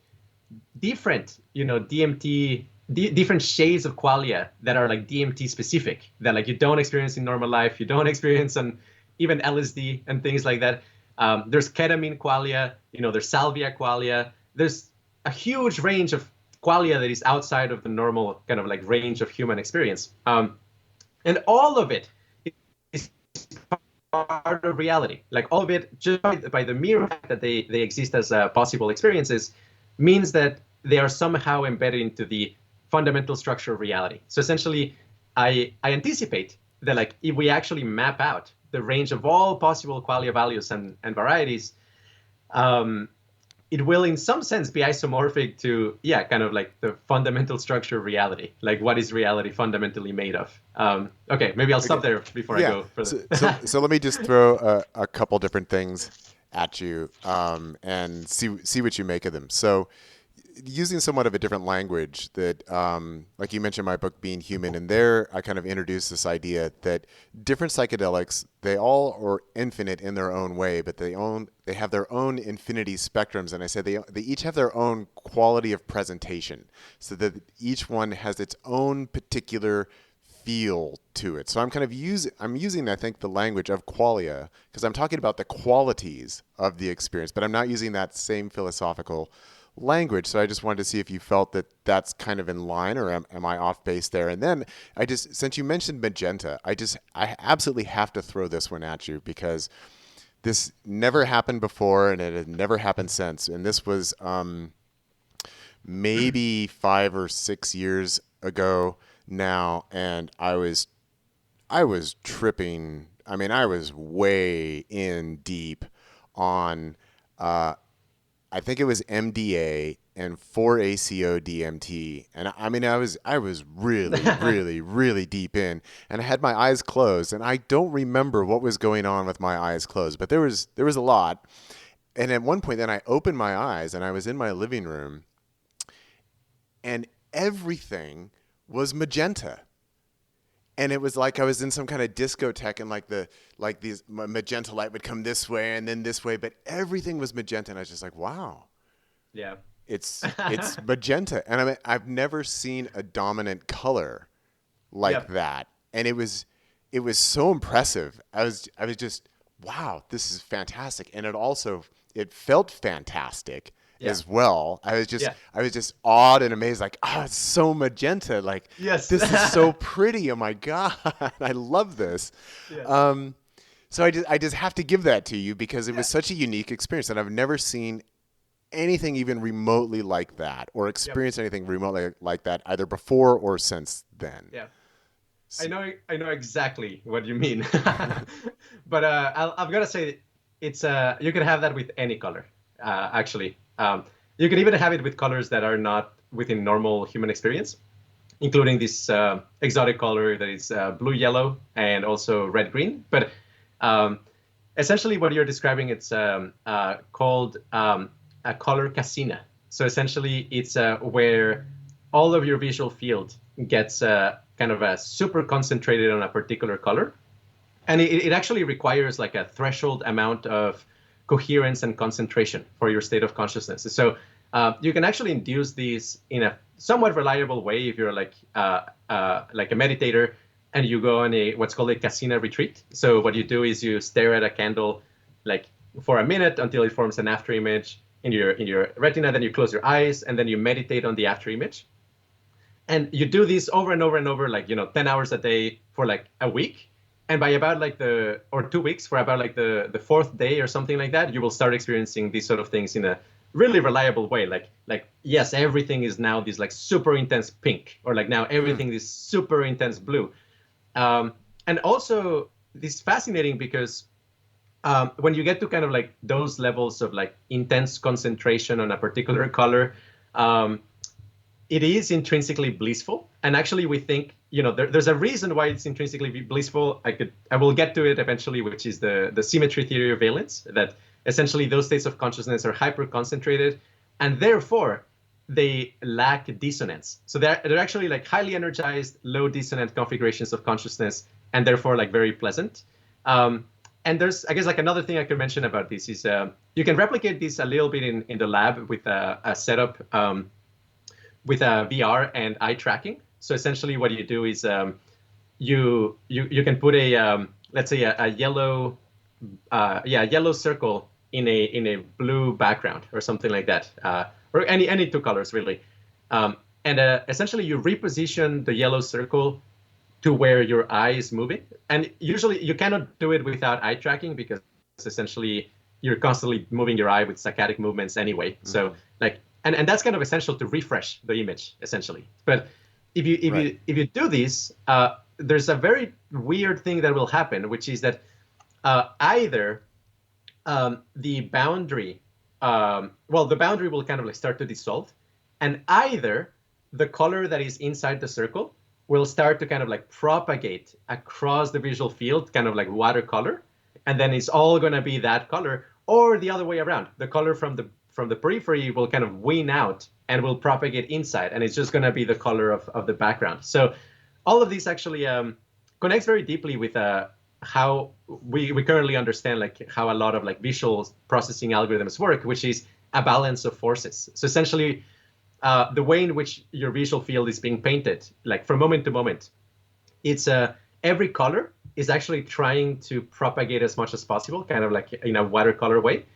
different, DMT, different shades of qualia that are like DMT specific, that like you don't experience in normal life, you don't experience on even LSD and things like that. There's ketamine qualia, there's salvia qualia. There's a huge range of qualia that is outside of the normal kind of like range of human experience. And all of it is part of reality. Like all of it, just by the mere fact that they exist as possible experiences, means that they are somehow embedded into the fundamental structure of reality. So essentially, I anticipate that like if we actually map out the range of all possible qualia values and varieties, it will in some sense be isomorphic to, kind of like the fundamental structure of reality. Like what is reality fundamentally made of? Okay, maybe I'll stop there before I go further. So let me just throw a couple different things at you and see what you make of them. So using somewhat of a different language that, like you mentioned my book, Being Human, and there I kind of introduced this idea that different psychedelics, they all are infinite in their own way, but they have their own infinity spectrums. And I said they each have their own quality of presentation, so that each one has its own particular feel to it. So I'm using, I think, the language of qualia because I'm talking about the qualities of the experience, but I'm not using that same philosophical language. So I just wanted to see if you felt that that's kind of in line, or am I off base there? And then since you mentioned magenta, I absolutely have to throw this one at you because this never happened before and it had never happened since. And this was maybe 5 or 6 years ago now, and I was tripping. I mean, I was way in deep on I think it was MDA and 4-ACO DMT. And I mean, I was really, really, really deep in, and I had my eyes closed, and I don't remember what was going on with my eyes closed, but there was a lot. And at one point then I opened my eyes and I was in my living room and everything was magenta. And it was like I was in some kind of discotheque, and like these magenta light would come this way and then this way, but everything was magenta, and I was just like, wow, Yeah. it's magenta, and I've never seen a dominant color like Yep. that, and it was so impressive. I was just, wow, this is fantastic, and it felt fantastic Yeah. as well. I was just Yeah. I was just awed and amazed, like, it's so magenta, like Yes. this is so pretty. Oh my god, I love this. Yeah. So I just have to give that to you because it was Yeah. such a unique experience, and I've never seen anything even remotely like that or Yep. experienced anything remotely like that either before or since then. Yeah. I know exactly what you mean. But I've got to say, it's you can have that with any color. Actually, you can even have it with colors that are not within normal human experience, including this exotic color that is blue yellow and also red green. But um, essentially, what you're describing, it's called a color casino. So essentially, it's where all of your visual field gets kind of super concentrated on a particular color, and it actually requires like a threshold amount of coherence and concentration for your state of consciousness. So you can actually induce these in a somewhat reliable way if you're like a meditator and you go on a what's called a casino retreat. So what you do is you stare at a candle like for a minute until it forms an after image in your retina. Then you close your eyes and then you meditate on the after image. And you do this over and over and over, like 10 hours a day for like a week. And by about like or 2 weeks, for about like the fourth day or something like that, you will start experiencing these sort of things in a really reliable way. Like yes, everything is now this like super intense pink, or like now everything is super intense blue. And also this is fascinating because when you get to kind of like those levels of like intense concentration on a particular color, it is intrinsically blissful. And actually, we think, there's a reason why it's intrinsically blissful. I will get to it eventually, which is the symmetry theory of valence, that essentially those states of consciousness are hyper concentrated, and therefore they lack dissonance. So they're actually like highly energized, low dissonant configurations of consciousness, and therefore like very pleasant. And there's, I guess, like another thing I could mention about this is you can replicate this a little bit in the lab with a setup with a VR and eye tracking. So essentially, what you do is you can put a let's say a yellow yellow circle in a blue background or something like that, or any two colors really, and essentially you reposition the yellow circle to where your eye is moving. And usually you cannot do it without eye tracking because essentially you're constantly moving your eye with saccadic movements anyway. Mm-hmm. So like, and that's kind of essential to refresh the image essentially. But if you do this, there's a very weird thing that will happen, which is that either the boundary, the boundary will kind of like start to dissolve, and either the color that is inside the circle will start to kind of like propagate across the visual field, kind of like watercolor, and then it's all going to be that color, or the other way around. The color from the periphery will kind of wane out and will propagate inside, and it's just going to be the color of the background. So all of this actually connects very deeply with how we currently understand like how a lot of like visual processing algorithms work, which is a balance of forces. So essentially, the way in which your visual field is being painted, like from moment to moment, it's every color is actually trying to propagate as much as possible, kind of like in a watercolor way,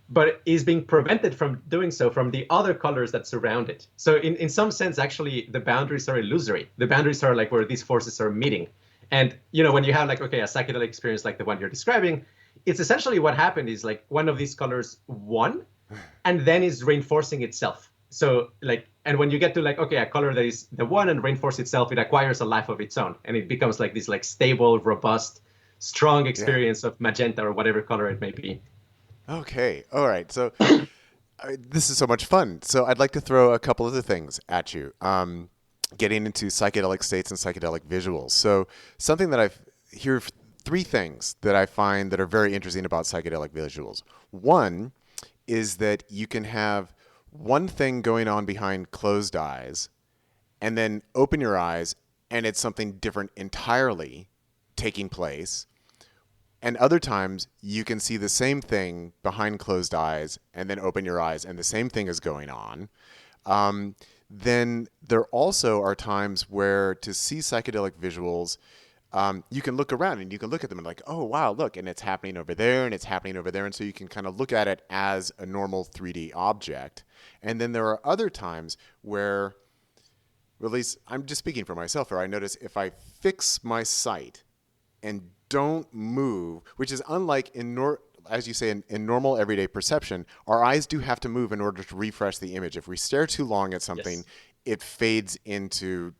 but is being prevented from doing so from the other colors that surround it. So in some sense, actually, the boundaries are illusory. The boundaries are like where these forces are meeting. And, when you have like, okay, a psychedelic experience like the one you're describing, it's essentially what happened is like one of these colors won and then is reinforcing itself. So like, and when you get to like, okay, a color that is the one and reinforce itself, it acquires a life of its own. And it becomes like this like stable, robust, strong experience of magenta or whatever color it may be. Okay. All right. So this is so much fun. So I'd like to throw a couple other things at you. Getting into psychedelic states and psychedelic visuals. So something that here three things that I find that are very interesting about psychedelic visuals. One is that you can have one thing going on behind closed eyes and then open your eyes and it's something different entirely taking place. And other times you can see the same thing behind closed eyes and then open your eyes and the same thing is going on. Then there also are times where to see psychedelic visuals, you can look around and you can look at them and like, oh, wow, look, and it's happening over there and it's happening over there. And so you can kind of look at it as a normal 3D object. And then there are other times where, or at least I'm just speaking for myself, where I notice if I fix my sight and don't move, which is unlike as you say, in normal everyday perception, our eyes do have to move in order to refresh the image. If we stare too long at something, yes, it fades into,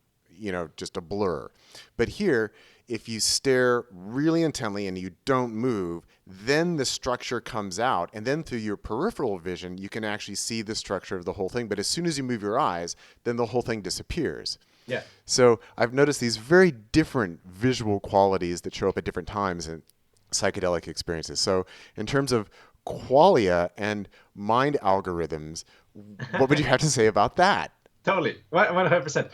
just a blur. But here, if you stare really intently and you don't move, then the structure comes out. And then through your peripheral vision, you can actually see the structure of the whole thing. But as soon as you move your eyes, then the whole thing disappears. Yeah. So I've noticed these very different visual qualities that show up at different times in psychedelic experiences. So in terms of qualia and mind algorithms, what would you have to say about that? Totally, 100%.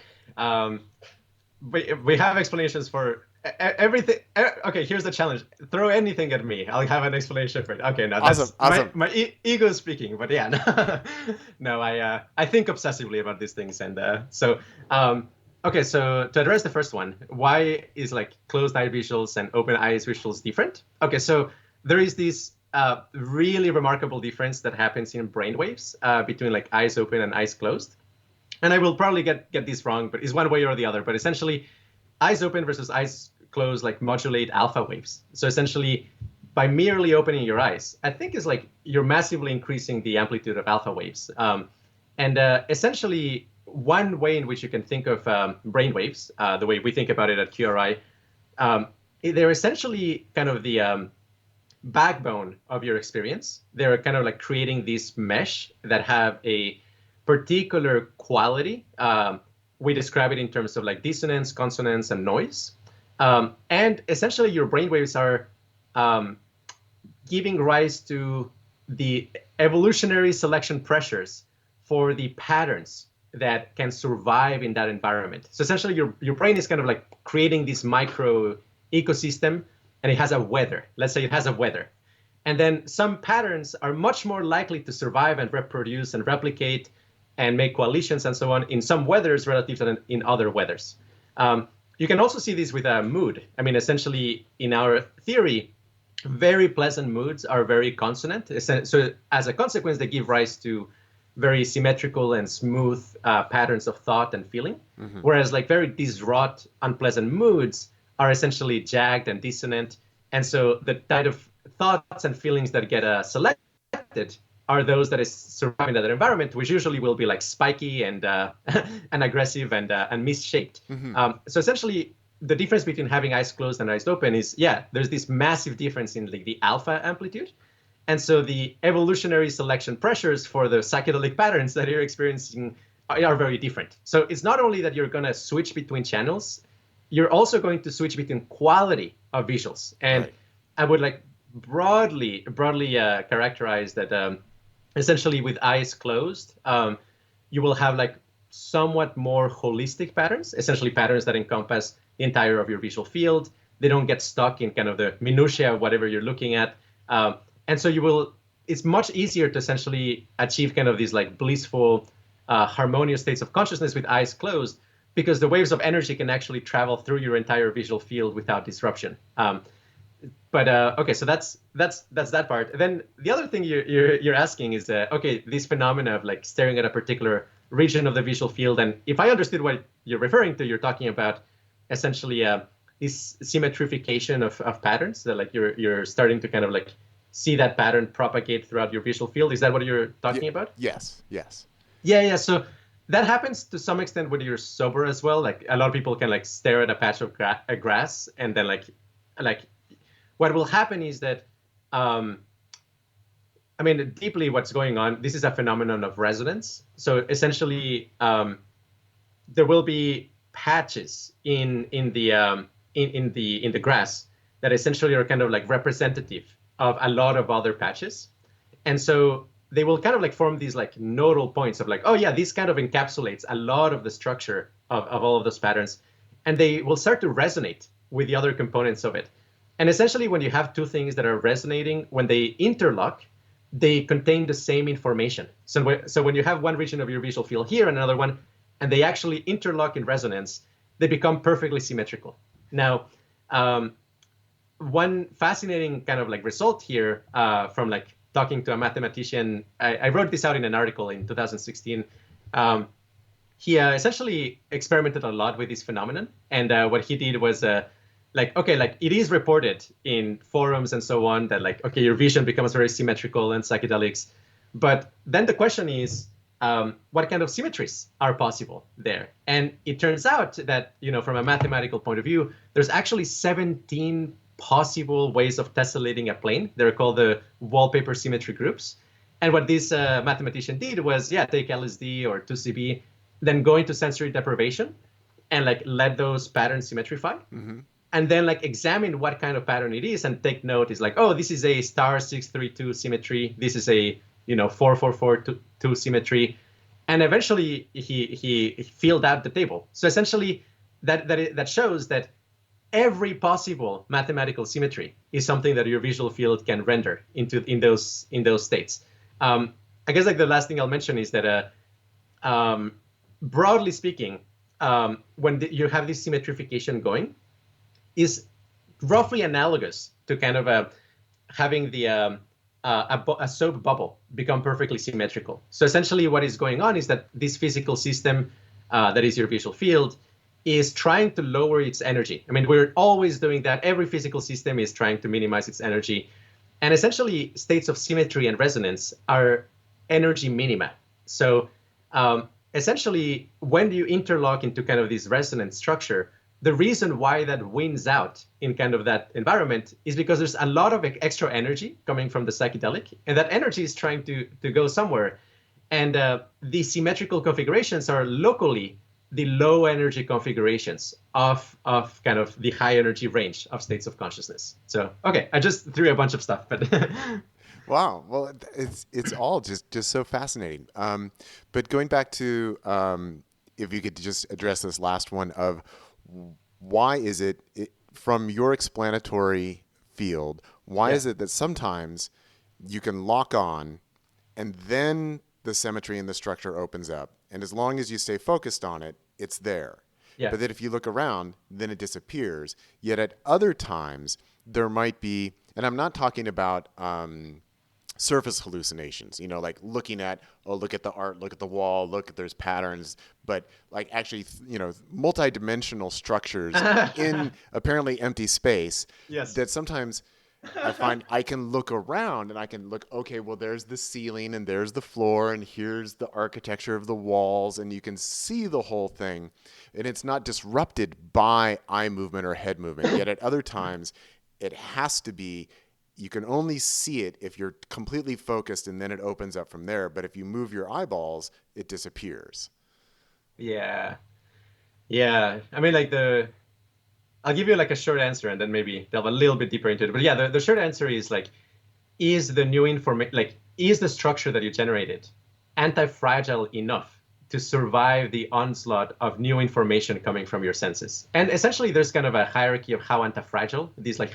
We have explanations for everything. Okay, here's the challenge. Throw anything at me. I'll have an explanation for it. Okay, now that's awesome. My ego speaking, but yeah. No, I think obsessively about these things. And okay, so to address the first one, why is like closed eye visuals and open eyes visuals different? Okay, so there is this really remarkable difference that happens in brainwaves between like eyes open and eyes closed. And I will probably get this wrong, but it's one way or the other. But essentially, eyes open versus eyes closed like modulate alpha waves. So essentially, by merely opening your eyes, I think it's like you're massively increasing the amplitude of alpha waves. Essentially, one way in which you can think of brain waves, the way we think about it at QRI, they're essentially kind of the backbone of your experience. They're kind of like creating this mesh that have a particular quality. We describe it in terms of like dissonance, consonance, and noise. And essentially your brainwaves are giving rise to the evolutionary selection pressures for the patterns that can survive in that environment. So essentially your brain is kind of like creating this micro ecosystem, and it has a weather. Let's say it has a weather. And then some patterns are much more likely to survive and reproduce and replicate and make coalitions and so on in some weathers relative to in other weathers. You can also see this with a mood. I mean, essentially, in our theory, very pleasant moods are very consonant. So as a consequence, they give rise to very symmetrical and smooth patterns of thought and feeling. Mm-hmm. Whereas like very diswrought, unpleasant moods are essentially jagged and dissonant. And so the type of thoughts and feelings that get selected are those that is surviving in that environment, which usually will be like spiky and and aggressive and misshaped. Mm-hmm. So essentially, the difference between having eyes closed and eyes open is, there's this massive difference in the alpha amplitude. And so the evolutionary selection pressures for the psychedelic patterns that you're experiencing are very different. So it's not only that you're going to switch between channels, you're also going to switch between quality of visuals. And right. I would like broadly characterize that essentially with eyes closed, you will have like somewhat more holistic patterns, essentially patterns that encompass the entire of your visual field. They don't get stuck in kind of the minutiae of whatever you're looking at. And so it's much easier to essentially achieve kind of these like blissful, harmonious states of consciousness with eyes closed, because the waves of energy can actually travel through your entire visual field without disruption. Okay, so that's that part. Then the other thing you're asking is, okay, this phenomena of like staring at a particular region of the visual field, and if I understood what you're referring to, you're talking about essentially this symmetrification of patterns, that like you're starting to kind of like see that pattern propagate throughout your visual field. Is that what you're talking about? Yes. Yeah. So that happens to some extent when you're sober as well. Like a lot of people can like stare at a patch of grass, and then like what will happen is that, deeply what's going on, this is a phenomenon of resonance. So essentially, there will be patches in the grass that essentially are kind of like representative of a lot of other patches. And so they will kind of like form these like nodal points of like, oh yeah, this kind of encapsulates a lot of the structure of all of those patterns. and they will start to resonate with the other components of it. And essentially, when you have two things that are resonating, when they interlock, they contain the same information. So when you have one region of your visual field here and another one, and they actually interlock in resonance, they become perfectly symmetrical. Now, one fascinating kind of like result here from like talking to a mathematician, I wrote this out in an article in 2016. He essentially experimented a lot with this phenomenon, and what he did was like it is reported in forums and so on that like, okay, your vision becomes very symmetrical in psychedelics, but then the question is, what kind of symmetries are possible there? And it turns out that, from a mathematical point of view, there's actually 17 possible ways of tessellating a plane. They're called the wallpaper symmetry groups. And what this mathematician did was, take LSD or 2CB, then go into sensory deprivation and like let those patterns symmetrify. Mm-hmm. And then like examine what kind of pattern it is and take note. Is like, oh, this is a star 632 symmetry. This is a 444 symmetry. And eventually he filled out the table. So essentially that shows that every possible mathematical symmetry is something that your visual field can render in those states. I guess like the last thing I'll mention is that broadly speaking, when you have this symmetrification going, is roughly analogous to kind of having the a soap bubble become perfectly symmetrical. So essentially what is going on is that this physical system that is your visual field is trying to lower its energy. I mean, we're always doing that. Every physical system is trying to minimize its energy. And essentially states of symmetry and resonance are energy minima. So essentially when you interlock into kind of this resonant structure, the reason why that wins out in kind of that environment is because there's a lot of extra energy coming from the psychedelic, and that energy is trying to go somewhere. And the symmetrical configurations are locally the low energy configurations of kind of the high energy range of states of consciousness. So, okay, I just threw a bunch of stuff, but wow. Well, it's all just so fascinating. But going back to, if you could just address this last one of why is it from your explanatory field, why is it that sometimes you can lock on and then the symmetry and the structure opens up, and as long as you stay focused on it, it's there. Yeah. But then if you look around, then it disappears. Yet at other times, there might be, and I'm not talking about surface hallucinations, like looking at, look at the art, look at the wall, look at there's patterns, but like actually, multi-dimensional structures in apparently empty space. Yes. That sometimes I find I can look around and I can look, okay, well, there's the ceiling and there's the floor and here's the architecture of the walls, and you can see the whole thing, and it's not disrupted by eye movement or head movement. Yet at other times, it has to be. You can only see it if you're completely focused, and then it opens up from there. But if you move your eyeballs, it disappears. Yeah. I mean, like I'll give you like a short answer and then maybe delve a little bit deeper into it. But yeah, the short answer is like, is the new information, like, is the structure that you generated anti-fragile enough to survive the onslaught of new information coming from your senses? And essentially, there's kind of a hierarchy of how anti-fragile these like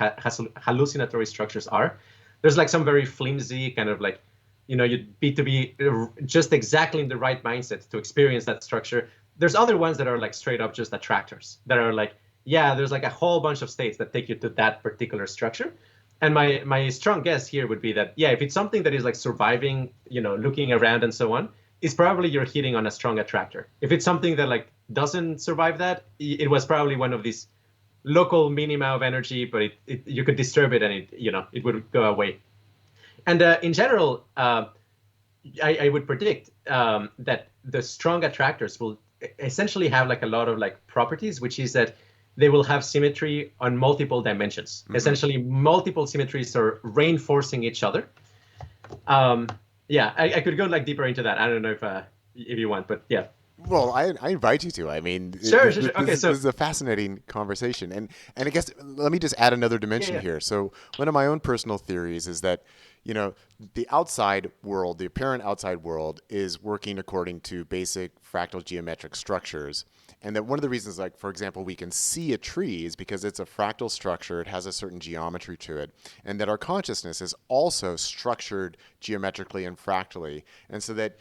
hallucinatory structures are. There's like some very flimsy kind of like, you'd need to be just exactly in the right mindset to experience that structure. There's other ones that are like straight up just attractors that are like, there's like a whole bunch of states that take you to that particular structure. And my strong guess here would be that, if it's something that is like surviving, looking around and so on, is probably you're hitting on a strong attractor. If it's something that like doesn't survive that, it was probably one of these local minima of energy, but you could disturb it and it would go away. And in general, I would predict that the strong attractors will essentially have like a lot of like properties, which is that they will have symmetry on multiple dimensions. Mm-hmm. Essentially, multiple symmetries are reinforcing each other. I could go like deeper into that. I don't know if you want, but yeah. Well, I invite you to. I mean, sure. Okay, this is a fascinating conversation, and I guess let me just add another dimension here. So one of my own personal theories is that the outside world, the apparent outside world, is working according to basic fractal geometric structures, And that one of the reasons, like, for example, we can see a tree is because it's a fractal structure. It has a certain geometry to it. And that our consciousness is also structured geometrically and fractally. And so that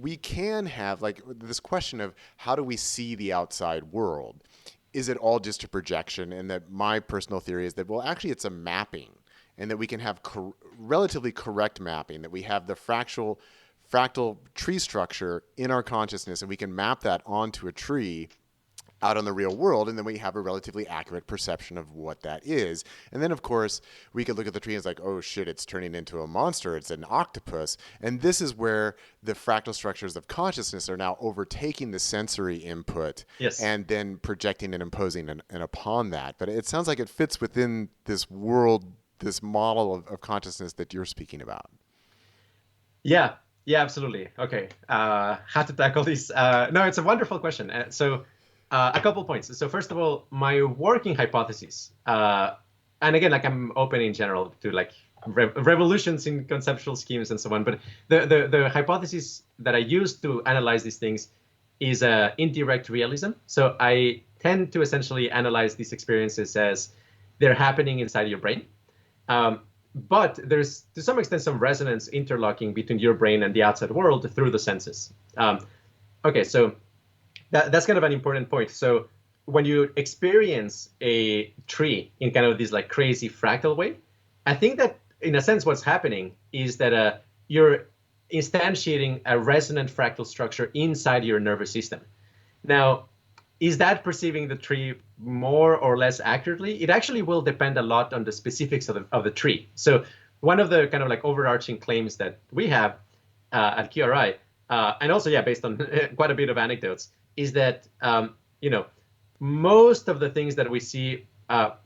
we can have, like, this question of how do we see the outside world? Is it all just a projection? And that my personal theory is that, well, actually it's a mapping, and that we can have relatively correct mapping, that we have the fractal tree structure in our consciousness, and we can map that onto a tree out on the real world, and then we have a relatively accurate perception of what that is. And then, of course, we could look at the tree and it's like, oh shit, it's turning into a monster, it's an octopus. And this is where the fractal structures of consciousness are now overtaking the sensory input, Yes. and then projecting and imposing and upon that. But it sounds like it fits within this world, this model of consciousness that you're speaking about. Yeah, absolutely. Okay. How to tackle this? No, it's a wonderful question. A couple points. So first of all, my working hypothesis, and again, like, I'm open in general to like revolutions in conceptual schemes and so on, but the hypothesis that I use to analyze these things is indirect realism. So I tend to essentially analyze these experiences as they're happening inside your brain. But there's, to some extent, some resonance interlocking between your brain and the outside world through the senses. Okay, so that's kind of an important point. So when you experience a tree in kind of this like crazy fractal way, I think that in a sense what's happening is that you're instantiating a resonant fractal structure inside your nervous system. Now, is that perceiving the tree more or less accurately? It actually will depend a lot on the specifics of the tree. So one of the kind of like overarching claims that we have at QRI, and also, based on quite a bit of anecdotes, is that, most of the things that we see,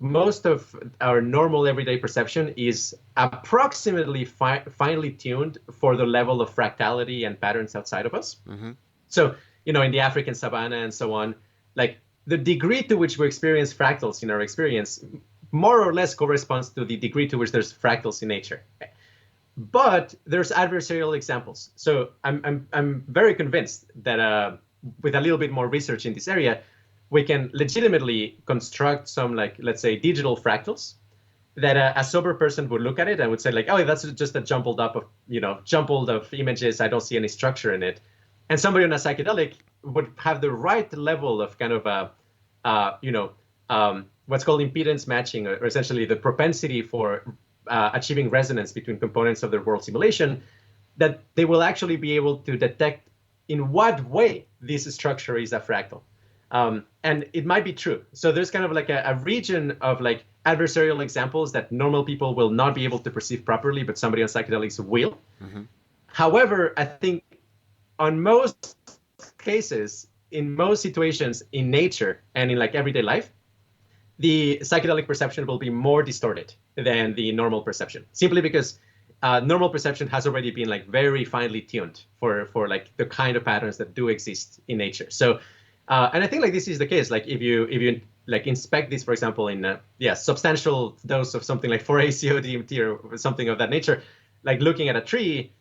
most of our normal everyday perception is approximately finely tuned for the level of fractality and patterns outside of us. Mm-hmm. So, in the African savanna and so on, like the degree to which we experience fractals in our experience more or less corresponds to the degree to which there's fractals in nature. But there's adversarial examples. So I'm very convinced that with a little bit more research in this area, we can legitimately construct some, like, let's say, digital fractals that a sober person would look at it and would say, like, oh, that's just a jumbled of images. I don't see any structure in it. And somebody on a psychedelic would have the right level of kind of what's called impedance matching, or essentially the propensity for achieving resonance between components of their world simulation, that they will actually be able to detect in what way this structure is a fractal. And it might be true. So there's kind of like a region of like adversarial examples that normal people will not be able to perceive properly, but somebody on psychedelics will. Mm-hmm. However, I think on most cases, in most situations in nature and in like everyday life, the psychedelic perception will be more distorted than the normal perception, simply because normal perception has already been like very finely tuned for like the kind of patterns that do exist in nature. So, and I think like this is the case. Like if you like inspect this, for example, in a substantial dose of something like 4-ACO DMT or something of that nature, like looking at a tree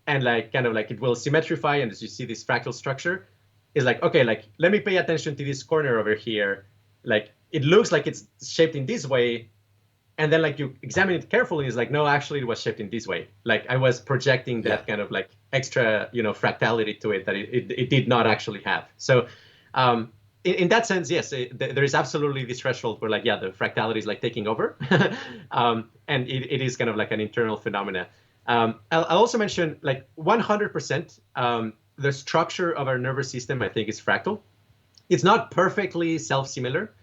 and like kind of like it will symmetrify, and as you see this fractal structure, is like, okay, like let me pay attention to this corner over here. Like it looks like it's shaped in this way. And then like you examine it carefully, it's like, no, actually it was shaped in this way. Like I was projecting that kind of like extra, fractality to it that it did not actually have. So in that sense, yes, there is absolutely this threshold where like, the fractality is like taking over. And it is kind of like an internal phenomena. I'll also mention like 100% the structure of our nervous system, I think, is fractal. It's not perfectly self-similar,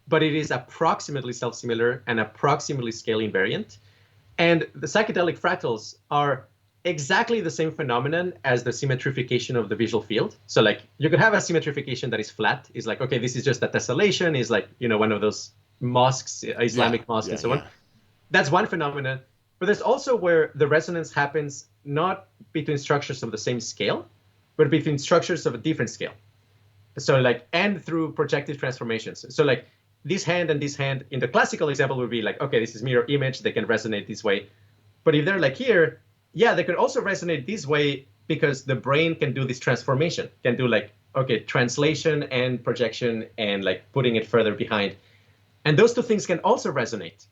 but it is approximately self-similar and approximately scale invariant. And the psychedelic fractals are exactly the same phenomenon as the symmetrification of the visual field. So like you could have a symmetrification that is flat, is like, okay, this is just a tessellation, is like, one of those mosques, Islamic mosques and so on. That's one phenomenon. But there's also where the resonance happens not between structures of the same scale, but between structures of a different scale. So like, and through projective transformations. So like this hand and this hand in the classical example would be like, okay, this is mirror image, they can resonate this way. But if they're like here, they could also resonate this way because the brain can do this transformation, can do like okay, translation and projection and like putting it further behind. And those two things can also resonate.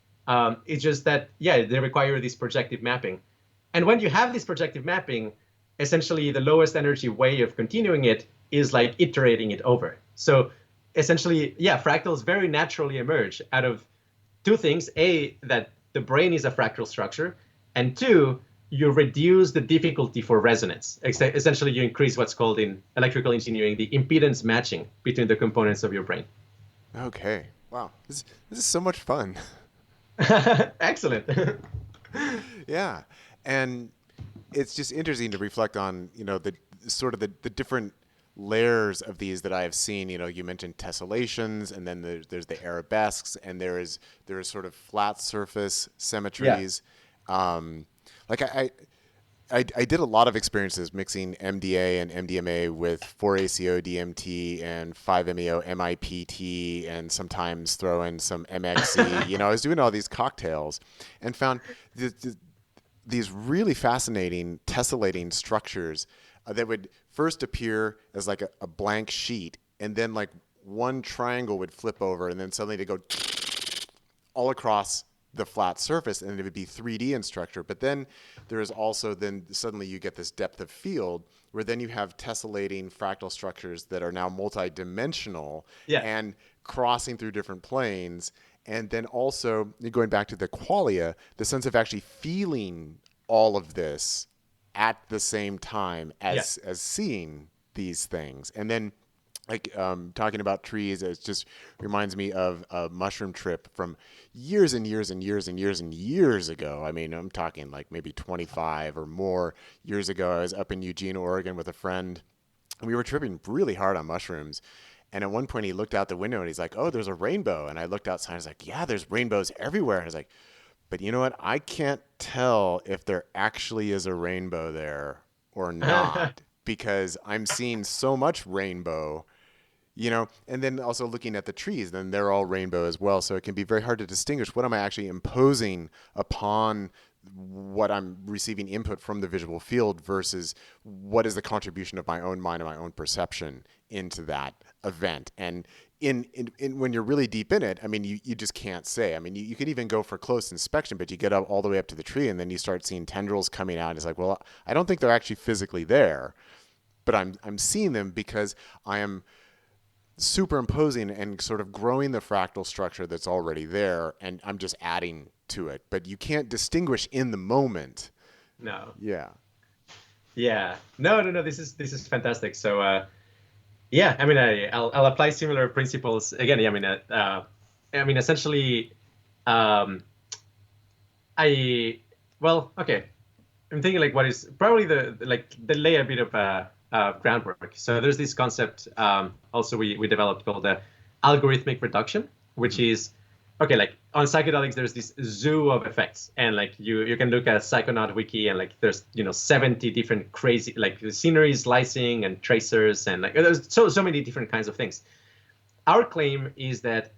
It's just that, yeah, they require this projective mapping. And when you have this projective mapping, essentially the lowest energy way of continuing it is like iterating it over. So essentially, yeah, fractals very naturally emerge out of two things. A, that the brain is a fractal structure. And two, you reduce the difficulty for resonance. Essentially, you increase what's called in electrical engineering the impedance matching between the components of your brain. Okay. Wow. This is so much fun. Excellent. Yeah. And it's just interesting to reflect on, the sort of the different layers of these that I have seen. You mentioned tessellations, and then there's the arabesques, and there is sort of flat surface symmetries. Yeah. Like I did a lot of experiences mixing MDA and MDMA with 4-ACO DMT and 5-MeO MIPT, and sometimes throw in some MXC. I was doing all these cocktails and found these really fascinating tessellating structures that would first appear as like a blank sheet, and then like one triangle would flip over, and then suddenly they go all across the flat surface, and it would be 3D in structure. But then there is also, then suddenly you get this depth of field where then you have tessellating fractal structures that are now multidimensional and crossing through different planes. And then also going back to the qualia, the sense of actually feeling all of this at the same time as seeing these things. And then like talking about trees, it just reminds me of a mushroom trip from years and years and years and years and years ago. I mean, I'm talking like maybe 25 or more years ago. I was up in Eugene, Oregon with a friend, and we were tripping really hard on mushrooms. And at one point he looked out the window and he's like, "Oh, there's a rainbow." And I looked outside and I was like, "Yeah, there's rainbows everywhere." And I was like, "But you know what? I can't tell if there actually is a rainbow there or not because I'm seeing so much rainbow." And then also looking at the trees, then they're all rainbow as well. So it can be very hard to distinguish what am I actually imposing upon what I'm receiving input from the visual field versus what is the contribution of my own mind and my own perception into that event. And in when you're really deep in it, I mean, you just can't say. I mean, you could even go for close inspection, but you get up all the way up to the tree and then you start seeing tendrils coming out. And it's like, well, I don't think they're actually physically there, but I'm seeing them because I am superimposing and sort of growing the fractal structure that's already there, and I'm just adding to it. But you can't distinguish in the moment. No. Yeah. Yeah. No. This is fantastic. So, I mean, I'll apply similar principles again. I mean, essentially, okay. I'm thinking like what is probably the lay a bit of groundwork. So there's this concept also we developed called the algorithmic reduction, which is, okay, like on psychedelics, there's this zoo of effects. And like you can look at Psychonaut Wiki and like there's, 70 different crazy, like scenery slicing and tracers and like there's so many different kinds of things. Our claim is that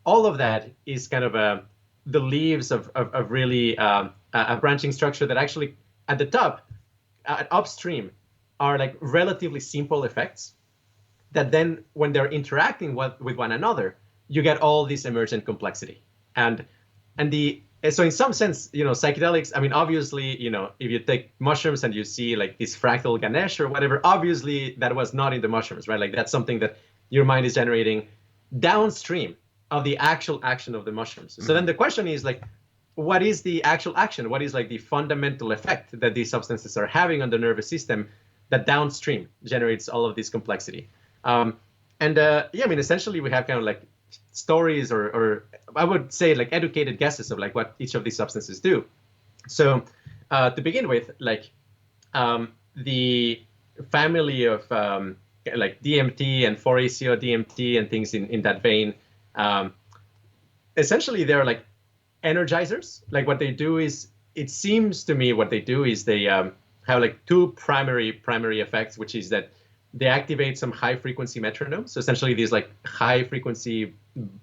all of that is kind of the leaves of really a branching structure that actually at the top, upstream, are like relatively simple effects that then when they're interacting with one another, you get all this emergent complexity. And so in some sense, psychedelics, I mean, obviously, if you take mushrooms and you see like this fractal Ganesh or whatever, obviously that was not in the mushrooms, right? Like that's something that your mind is generating downstream of the actual action of the mushrooms. Mm-hmm. So then the question is like, what is the actual action? What is like the fundamental effect that these substances are having on the nervous system that downstream generates all of this complexity? I mean, essentially we have kind of like stories or I would say like educated guesses of like what each of these substances do. So to begin with, like the family of like DMT and 4-ACO DMT and things in that vein, essentially they're like energizers. Like what they do is, it seems to me what they do is they have like two primary effects, which is that they activate some high frequency metronome. So essentially these like high frequency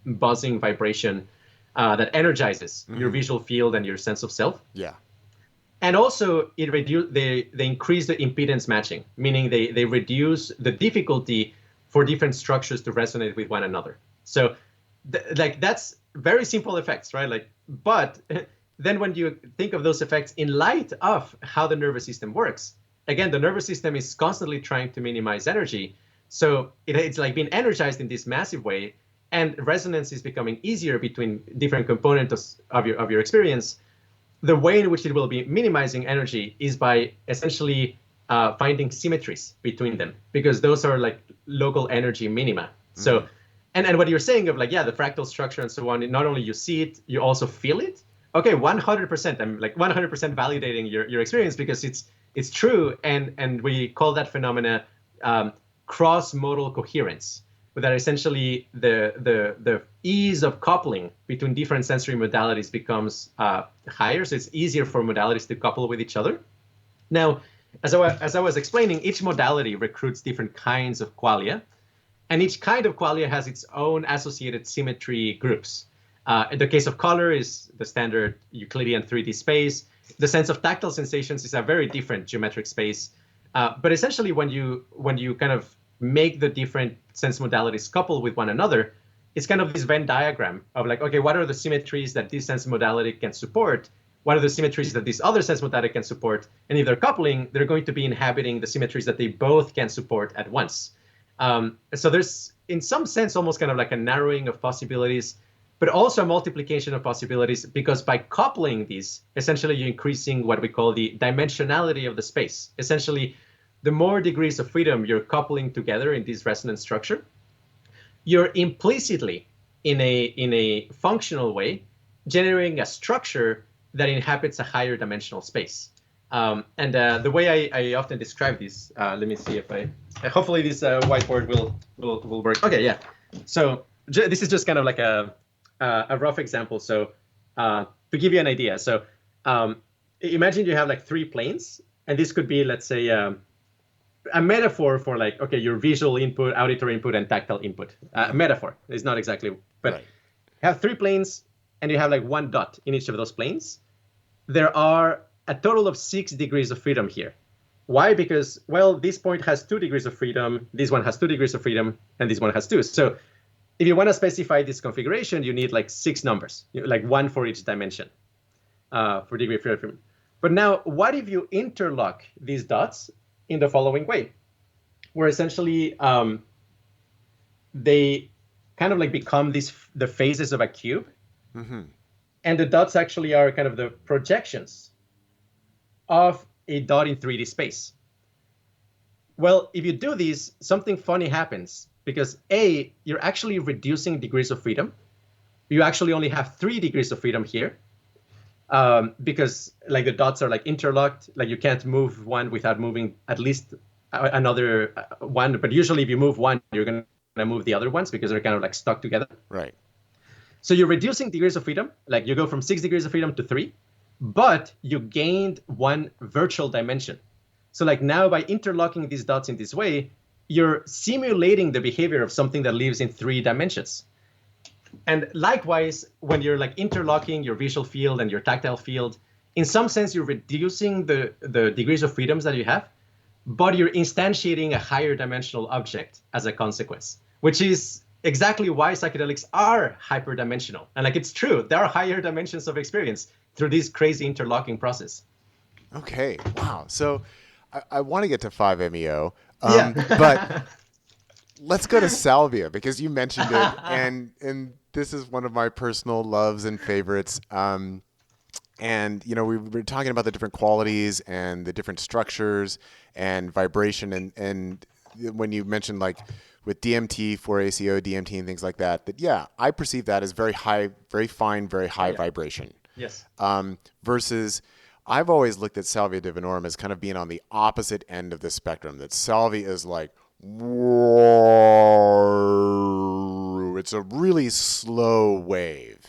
buzzing vibration that energizes your visual field and your sense of self. Yeah. And also they increase the impedance matching, meaning they reduce the difficulty for different structures to resonate with one another. So like that's very simple effects, right? Like, but then when you think of those effects in light of how the nervous system works, again, the nervous system is constantly trying to minimize energy. So it's like being energized in this massive way, and resonance is becoming easier between different components of your experience. The way in which it will be minimizing energy is by essentially finding symmetries between them, because those are like local energy minima. So, and what you're saying of like, yeah, the fractal structure and so on, not only you see it, you also feel it. Okay, 100%. I'm like 100% validating your experience, because it's true, and we call that phenomena cross-modal coherence, that essentially the ease of coupling between different sensory modalities becomes higher, so it's easier for modalities to couple with each other. Now, as I was explaining, each modality recruits different kinds of qualia, and each kind of qualia has its own associated symmetry groups. In the case of color is the standard Euclidean 3D space. The sense of tactile sensations is a very different geometric space. But essentially, when you kind of make the different sense modalities couple with one another, it's kind of this Venn diagram of like, okay, what are the symmetries that this sense modality can support? What are the symmetries that this other sense modality can support? And if they're coupling, they're going to be inhabiting the symmetries that they both can support at once. So there's, in some sense, almost kind of like a narrowing of possibilities, but also a multiplication of possibilities, because by coupling these, essentially you're increasing what we call the dimensionality of the space. Essentially, the more degrees of freedom you're coupling together in this resonance structure, you're implicitly, in a functional way, generating a structure that inhabits a higher dimensional space. And the way I often describe this, let me see if hopefully this whiteboard will work. Okay, yeah. So this is just kind of like a rough example. So to give you an idea, so imagine you have like 3 planes, and this could be, let's say, a metaphor for like, okay, your visual input, auditory input, and tactile input. Metaphor is not exactly, but right. You have 3 planes, and you have like 1 dot in each of those planes. There are a total of 6 degrees of freedom here. Why? Because, well, this point has 2 degrees of freedom, this one has 2 degrees of freedom, and this one has 2. So if you want to specify this configuration, you need like 6 numbers, like 1 for each dimension for degree of freedom. But now, what if you interlock these dots in the following way, where essentially they kind of like become the phases of a cube, and the dots actually are kind of the projections of a dot in 3D space. Well, if you do this, something funny happens, because A, you're actually reducing degrees of freedom. You actually only have 3 degrees of freedom here, because like the dots are like interlocked, like you can't move one without moving at least another one. But usually if you move one, you're going to move the other ones because they're kind of like stuck together. Right. So you're reducing degrees of freedom, like you go from 6 degrees of freedom to 3, but you gained 1 virtual dimension. So like now by interlocking these dots in this way, you're simulating the behavior of something that lives in 3 dimensions. And likewise, when you're like interlocking your visual field and your tactile field, in some sense, you're reducing the degrees of freedoms that you have, but you're instantiating a higher dimensional object as a consequence, which is exactly why psychedelics are hyperdimensional. And like, it's true, there are higher dimensions of experience through this crazy interlocking process. Okay, wow. So I want to get to 5-MeO, Yeah. but let's go to Salvia, because you mentioned it, and this is one of my personal loves and favorites. And, you know, we were talking about the different qualities and the different structures and vibration. And when you mentioned like with DMT, 4-ACO, DMT and things like that, yeah, I perceive that as very high, very fine, very high vibration. Yes. Versus I've always looked at Salvia Divinorum as kind of being on the opposite end of the spectrum, that Salvia is like, whoa, it's a really slow wave.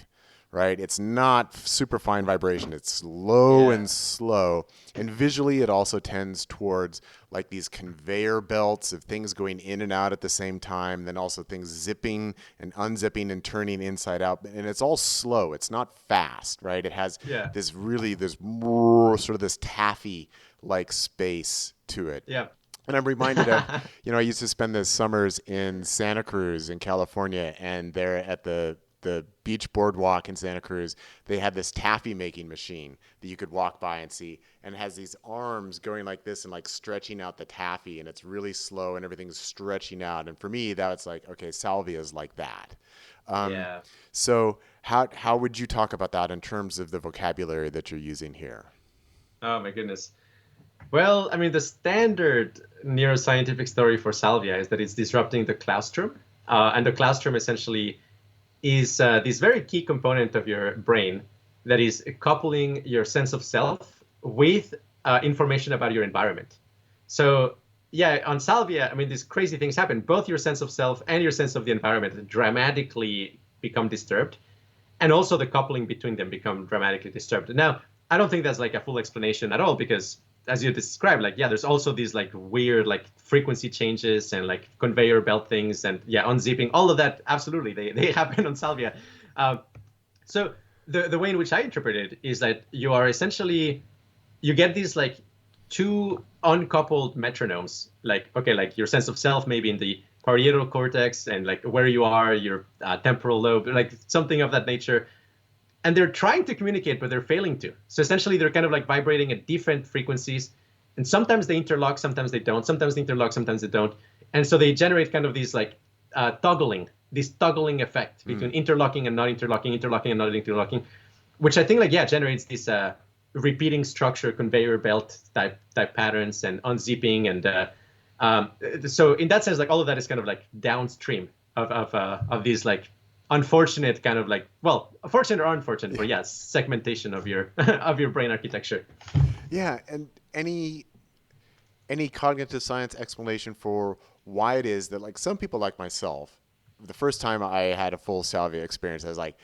Right? It's not super fine vibration. It's low and slow. And visually, it also tends towards like these conveyor belts of things going in and out at the same time. Then also things zipping and unzipping and turning inside out. And it's all slow. It's not fast, right? It has this more sort of this taffy-like space to it. Yeah. And I'm reminded of, I used to spend the summers in Santa Cruz in California, and there at the beach boardwalk in Santa Cruz, they had this taffy making machine that you could walk by and see, and it has these arms going like this and like stretching out the taffy, and it's really slow and everything's stretching out. And for me, that was like, okay, salvia is like that. Yeah. So how would you talk about that in terms of the vocabulary that you're using here? Oh my goodness. Well, I mean, the standard neuroscientific story for salvia is that it's disrupting the claustrum, and the claustrum essentially is this very key component of your brain that is coupling your sense of self with information about your environment. So, yeah, on salvia, I mean, these crazy things happen. Both your sense of self and your sense of the environment dramatically become disturbed, and also the coupling between them become dramatically disturbed. Now, I don't think that's like a full explanation at all, because as you described, like, yeah, there's also these like weird like frequency changes and like conveyor belt things and yeah, unzipping, all of that. Absolutely, they happen on salvia. So the way in which I interpret it is that you are essentially, you get these like two uncoupled metronomes, like, okay, like your sense of self maybe in the parietal cortex and like where you are, your temporal lobe, like something of that nature. And they're trying to communicate, but they're failing to. So essentially, they're kind of like vibrating at different frequencies. And sometimes they interlock, sometimes they don't. Sometimes they interlock, sometimes they don't. And so they generate kind of these like this toggling effect between interlocking and not interlocking, interlocking and not interlocking, which I think like, yeah, generates this repeating structure, conveyor belt type patterns and unzipping. And so in that sense, like all of that is kind of like downstream of these like unfortunate kind of like, well, fortunate or unfortunate, but yeah, segmentation of your of your brain architecture. Yeah, and any cognitive science explanation for why it is that like some people like myself, the first time I had a full salvia experience, I was like,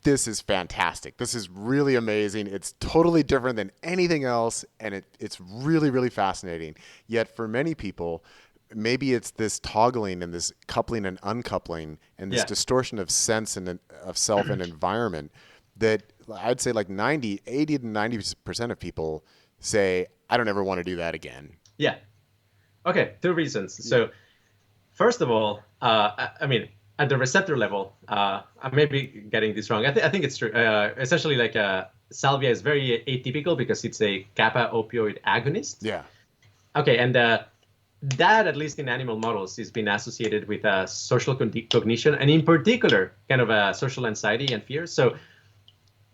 this is fantastic. This is really amazing. It's totally different than anything else, and it's really, really fascinating. Yet for many people, maybe it's this toggling and this coupling and uncoupling and this distortion of sense and of self and environment that I'd say like 80 to 90% of people say, I don't ever want to do that again. Yeah. Okay, two reasons. So first of all, I mean, at the receptor level, I may be getting this wrong. I think it's true. Essentially, like salvia is very atypical because it's a kappa opioid agonist. Yeah. Okay, and that, at least in animal models, is been associated with social cognition, and in particular, kind of social anxiety and fear. So,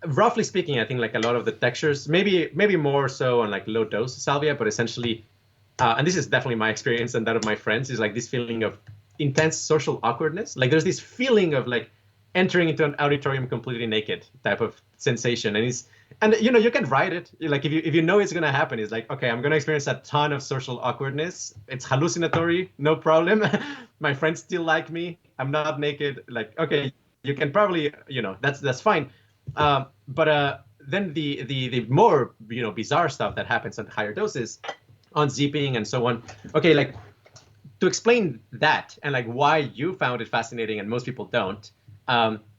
roughly speaking, I think like a lot of the textures, maybe more so on like low dose salvia, but essentially, and this is definitely my experience and that of my friends, is like this feeling of intense social awkwardness. Like there's this feeling of like entering into an auditorium completely naked type of sensation, and you know, you can write it. Like if you know it's gonna happen, it's like, okay, I'm gonna experience a ton of social awkwardness. It's hallucinatory, no problem. My friends still like me. I'm not naked. Like, okay, you can probably, you know, that's fine. But then the more, you know, bizarre stuff that happens at higher doses, unzipping and so on. Okay, like to explain that and like why you found it fascinating and most people don't.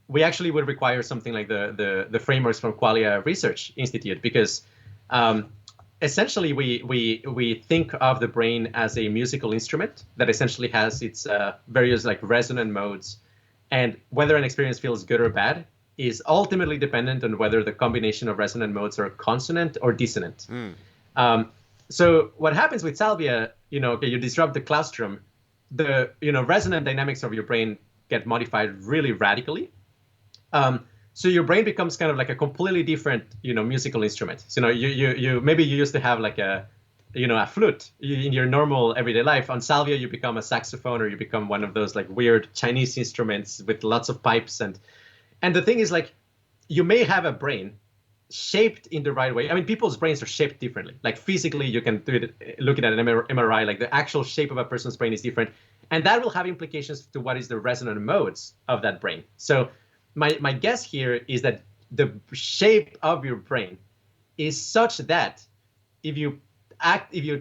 We actually would require something like the frameworks from Qualia Research Institute, because essentially we think of the brain as a musical instrument that essentially has its various like resonant modes, and whether an experience feels good or bad is ultimately dependent on whether the combination of resonant modes are consonant or dissonant. So what happens with salvia, you know, okay, you disrupt the claustrum, the, you know, resonant dynamics of your brain get modified really radically. So your brain becomes kind of like a completely different, you know, musical instrument. So, you know, you maybe you used to have like a, you know, a flute in your normal everyday life. On salvia, you become a saxophone, or you become one of those like weird Chinese instruments with lots of pipes. And the thing is, like, you may have a brain shaped in the right way. I mean, people's brains are shaped differently. Like physically, you can do it looking at an MRI, like the actual shape of a person's brain is different. And that will have implications to what is the resonant modes of that brain. So my guess here is that the shape of your brain is such that if you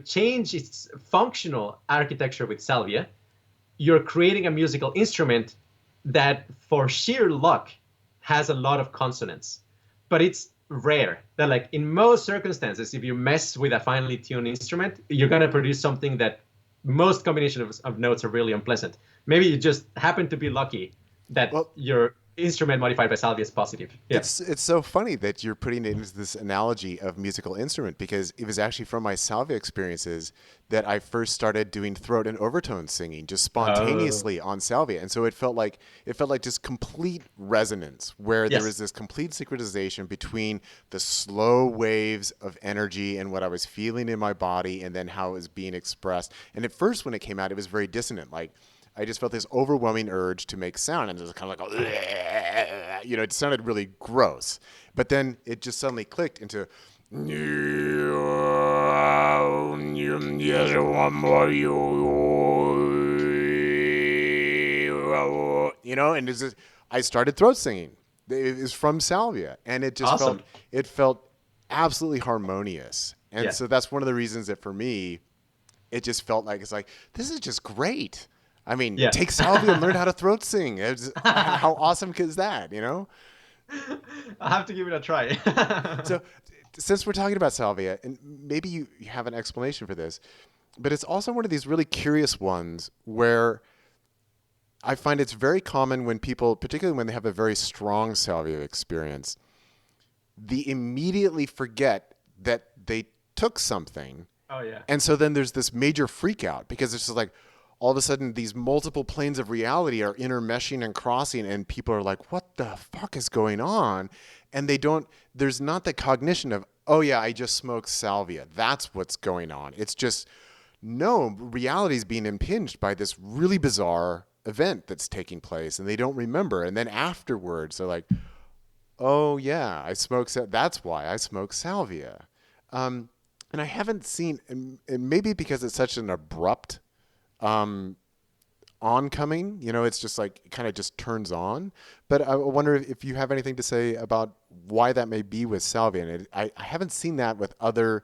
change its functional architecture with salvia, you're creating a musical instrument that, for sheer luck, has a lot of consonants. But it's rare that like in most circumstances, if you mess with a finely tuned instrument, you're going to produce something that most combinations of notes are really unpleasant. Maybe you just happen to be lucky that Well, your instrument modified by Salvia is positive. Yeah. it's so funny that you're putting it into this analogy of musical instrument, because it was actually from my Salvia experiences that I first started doing throat and overtone singing just spontaneously on Salvia. And so it felt like just complete resonance, where there was this complete synchronization between the slow waves of energy and what I was feeling in my body and then how it was being expressed. And at first when it came out, it was very dissonant. Like I just felt this overwhelming urge to make sound, and it was kind of like, it sounded really gross. But then it just suddenly clicked into, and it's just, I started throat singing. It was from Salvia, and it just felt absolutely harmonious. And so that's one of the reasons that for me, it just felt like, it's like, this is just great. I mean, take Salvia and learn how to throat sing. How awesome is that, I'll have to give it a try. So since we're talking about Salvia, and maybe you have an explanation for this, but it's also one of these really curious ones where I find it's very common when people, particularly when they have a very strong Salvia experience, they immediately forget that they took something. Oh, yeah. And so then there's this major freak out, because it's just like, all of a sudden these multiple planes of reality are intermeshing and crossing, and people are like, what the fuck is going on? And there's not the cognition of, oh yeah, I just smoked Salvia. That's what's going on. It's just, no, reality is being impinged by this really bizarre event that's taking place, and they don't remember. And then afterwards they're like, oh yeah, that's why I smoked Salvia. And I haven't seen, and maybe because it's such an abrupt oncoming, it's just like, it kind of just turns on. But I wonder if you have anything to say about why that may be with Salvia. And I haven't seen that with other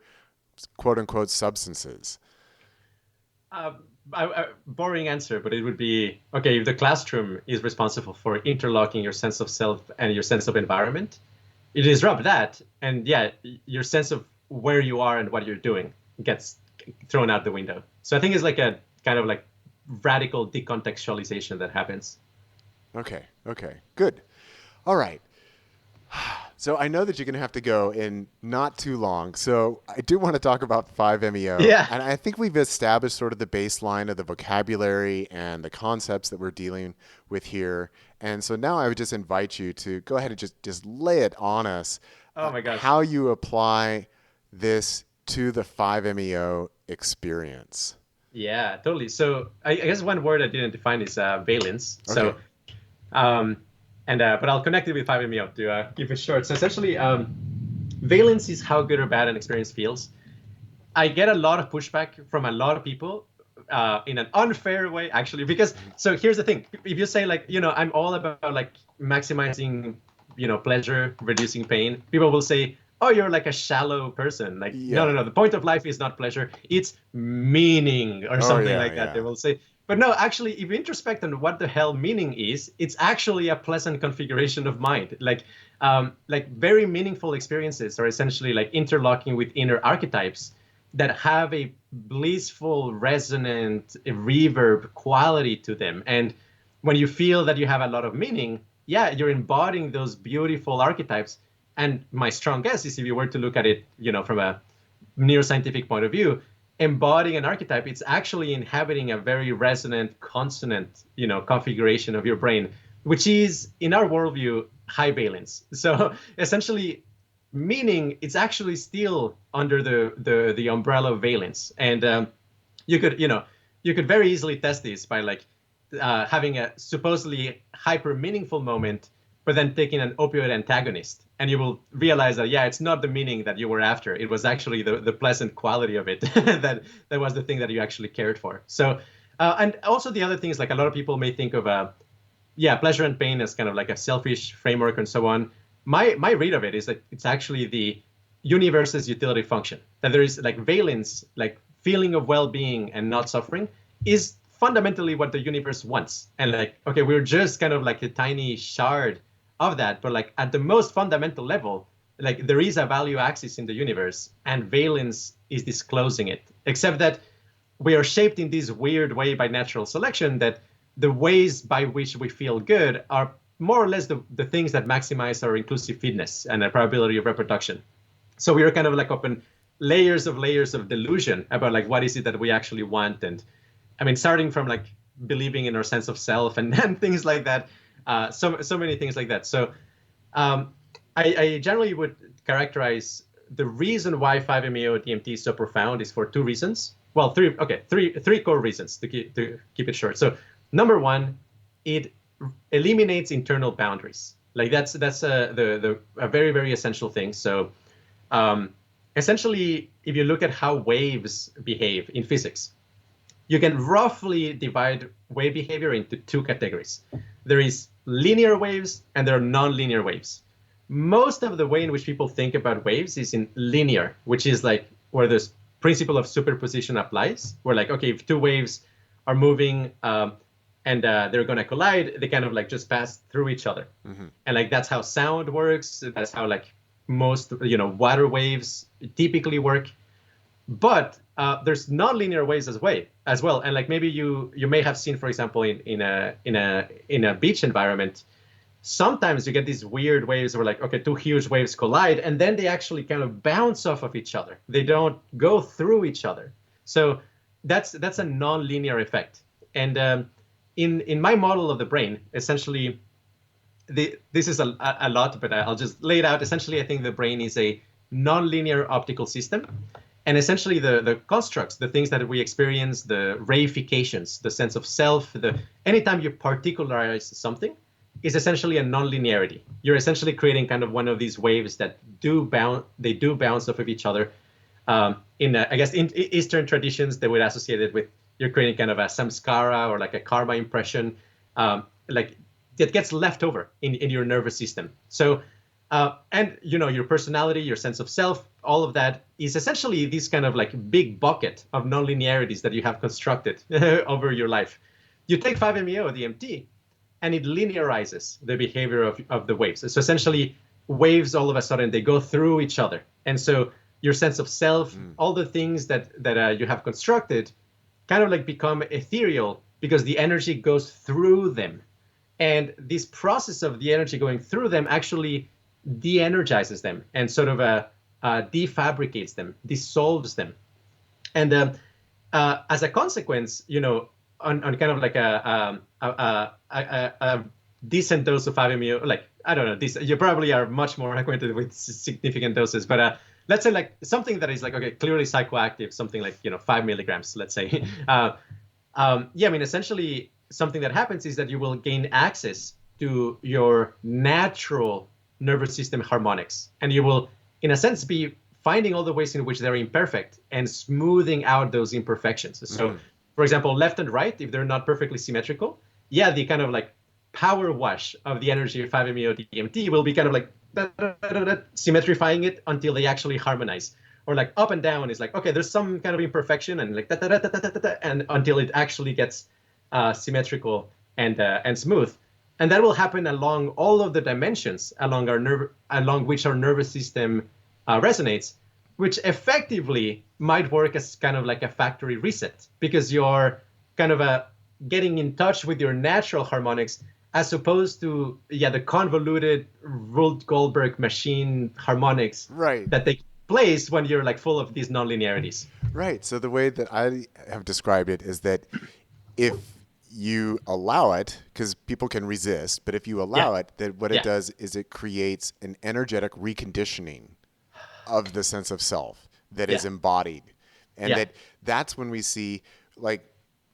quote unquote substances. Boring answer, but it would be, okay, if the classroom is responsible for interlocking your sense of self and your sense of environment, you disrupt that, and your sense of where you are and what you're doing gets thrown out the window. So I think it's like a kind of like radical decontextualization that happens. Okay, good. All right. So I know that you're going to have to go in not too long. So I do want to talk about 5-MeO. Yeah. And I think we've established sort of the baseline of the vocabulary and the concepts that we're dealing with here. And so now I would just invite you to go ahead and just lay it on us. Oh my gosh. How you apply this to the 5-MeO experience. Yeah, totally. So I guess one word I didn't define is valence. Okay. So, but I'll connect it with 5-MeO to keep it short. So essentially, valence is how good or bad an experience feels. I get a lot of pushback from a lot of people in an unfair way, actually, because, so here's the thing. If you say like, I'm all about like maximizing, pleasure, reducing pain, people will say, oh, you're like a shallow person. Like, no. The point of life is not pleasure. It's meaning or something like that. They will say. But no, actually, if you introspect on what the hell meaning is, it's actually a pleasant configuration of mind. Like very meaningful experiences are essentially like interlocking with inner archetypes that have a blissful, resonant, reverb quality to them. And when you feel that you have a lot of meaning, you're embodying those beautiful archetypes. And my strong guess is if you were to look at it, from a neuroscientific point of view, embodying an archetype, it's actually inhabiting a very resonant, consonant, configuration of your brain, which is, in our worldview, high valence. So essentially, meaning it's actually still under the umbrella of valence. And you could very easily test this by like having a supposedly hyper meaningful moment, but then taking an opioid antagonist, and you will realize that, it's not the meaning that you were after. It was actually the pleasant quality of it that was the thing that you actually cared for. So, and also the other thing is like a lot of people may think of, pleasure and pain as kind of like a selfish framework and so on. My read of it is that it's actually the universe's utility function, that there is like valence, like feeling of well-being and not suffering is fundamentally what the universe wants. And like, okay, we're just kind of like a tiny shard of that, but like at the most fundamental level, like there is a value axis in the universe, and valence is disclosing it. Except that we are shaped in this weird way by natural selection that the ways by which we feel good are more or less the things that maximize our inclusive fitness and our probability of reproduction. So we are kind of like open layers of delusion about like what is it that we actually want. And I mean, starting from like believing in our sense of self and things like that, so many things like that. So I generally would characterize the reason why 5-MeO DMT is so profound is for two reasons. Well, three core reasons to keep it short. So number one, it eliminates internal boundaries. Like that's a very, very essential thing. So essentially, if you look at how waves behave in physics, you can roughly divide wave behavior into two categories. There is linear waves and there are nonlinear waves. Most of the way in which people think about waves is in linear, which is like where the principle of superposition applies, where like, okay, if two waves are moving and they're going to collide, they kind of like just pass through each other. Mm-hmm. And like that's how sound works. That's how like most, water waves typically work. But there's nonlinear waves as well. And like maybe you may have seen, for example, in a beach environment, sometimes you get these weird waves where like, okay, two huge waves collide and then they actually kind of bounce off of each other. They don't go through each other. So that's a nonlinear effect. And in my model of the brain, essentially, this is a lot, but I'll just lay it out. Essentially, I think the brain is a nonlinear optical system. And essentially the constructs, the things that we experience, the reifications, the sense of self, anytime you particularize something, is essentially a nonlinearity. You're essentially creating kind of one of these waves that do bounce off of each other. In Eastern traditions, they would associate it with you're creating kind of a samskara or like a karma impression, like that gets left over in your nervous system. So, and your personality, your sense of self, all of that is essentially this kind of like big bucket of nonlinearities that you have constructed over your life. You take 5-MeO DMT, and it linearizes the behavior of the waves. So essentially, waves all of a sudden, they go through each other. And so your sense of self, all the things that you have constructed kind of like become ethereal because the energy goes through them. And this process of the energy going through them actually de-energizes them and sort of defabricates them, dissolves them. And as a consequence, on kind of like a decent dose of 5-MeO, like, I don't know, you probably are much more acquainted with significant doses, but let's say like something that is like, okay, clearly psychoactive, something like, 5 milligrams, let's say. Essentially something that happens is that you will gain access to your natural nervous system harmonics. And you will, in a sense, be finding all the ways in which they're imperfect and smoothing out those imperfections. So, for example, left and right, if they're not perfectly symmetrical, the kind of like power wash of the energy of 5-MeO DMT will be kind of like symmetrifying it until they actually harmonize. Or like up and down is like, okay, there's some kind of imperfection and like and until it actually gets symmetrical and smooth. And that will happen along all of the dimensions along which our nervous system resonates, which effectively might work as kind of like a factory reset because you're kind of getting in touch with your natural harmonics as opposed to the convoluted Rult-Goldberg machine harmonics that take place when you're like full of these nonlinearities. Right. So the way that I have described it is that if you allow it, because people can resist, but if you allow it, that what it does is it creates an energetic reconditioning of the sense of self that is embodied. And that's when we see like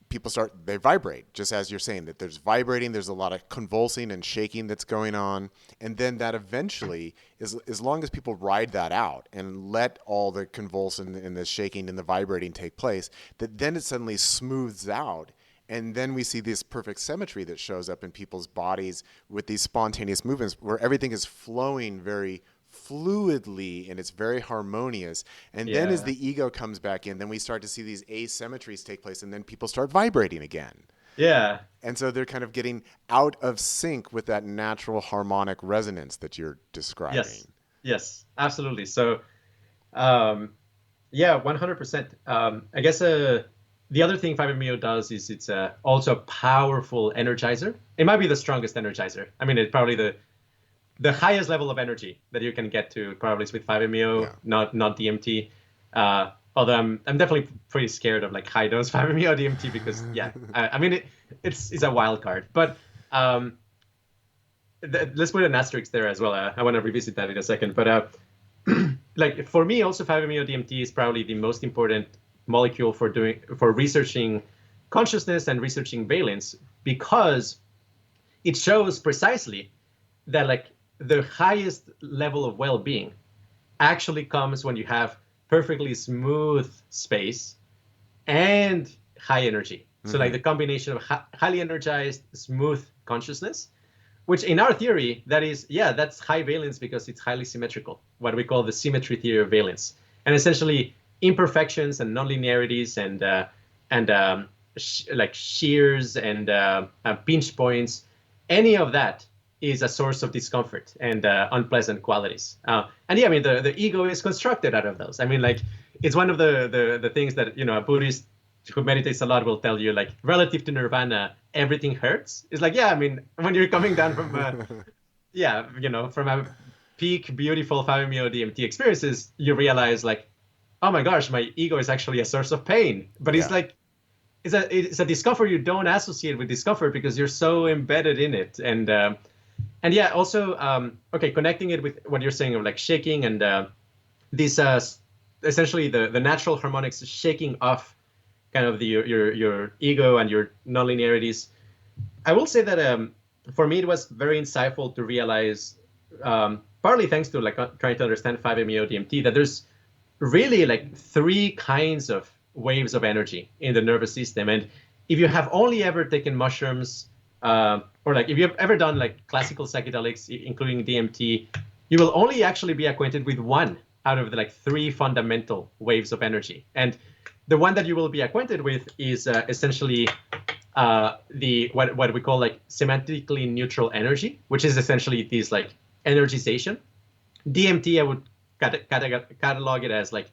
people they vibrate, just as you're saying, that there's vibrating, there's a lot of convulsing and shaking that's going on. And then that eventually, as long as people ride that out and let all the convulsing and the shaking and the vibrating take place, that then it suddenly smooths out. And then we see this perfect symmetry that shows up in people's bodies with these spontaneous movements where everything is flowing very fluidly and it's very harmonious. And then as the ego comes back in, then we start to see these asymmetries take place and then people start vibrating again. Yeah. And so they're kind of getting out of sync with that natural harmonic resonance that you're describing. Yes. Yes, absolutely. So, um, yeah, 100%. I guess the other thing 5-MeO does is it's also a powerful energizer. It might be the strongest energizer. I mean, it's probably the highest level of energy that you can get to probably is with 5-MeO, Yeah. not DMT. Although I'm definitely pretty scared of like high dose 5-MeO DMT because yeah, I mean it's a wild card. But um, let's put an asterisk there as well. I want to revisit that in a second. But like for me, also 5-MeO DMT is probably the most important molecule for researching consciousness and researching valence because it shows precisely that like the highest level of well-being actually comes when you have perfectly smooth space and high energy. So like the combination of highly energized, smooth consciousness, which in our theory, that is, yeah, that's high valence because it's highly symmetrical, what we call the symmetry theory of valence. And essentially imperfections and nonlinearities and like shears and pinch points, any of that is a source of discomfort and unpleasant qualities. And yeah, I mean, the ego is constructed out of those. I mean, like, it's one of the things that, a Buddhist who meditates a lot will tell you, like, relative to nirvana, everything hurts. It's like, yeah, I mean, when you're coming down from, from a peak, beautiful 5-MeO DMT experiences, you realize, like, oh my gosh, my ego is actually a source of pain. But it's like, it's a discomfort you don't associate with discomfort because you're so embedded in it. And yeah, also, okay, connecting it with what you're saying of like shaking and this essentially the natural harmonics shaking off kind of your ego and your nonlinearities. I will say that for me it was very insightful to realize, partly thanks to like trying to understand 5-MeO DMT, that there's really like three kinds of waves of energy in the nervous system. And if you have only ever taken mushrooms, or like if you've ever done like classical psychedelics, including DMT, you will only actually be acquainted with one out of the like three fundamental waves of energy. And the one that you will be acquainted with is essentially the what we call like semantically neutral energy, which is essentially this like energization. DMT, I would catalog it as like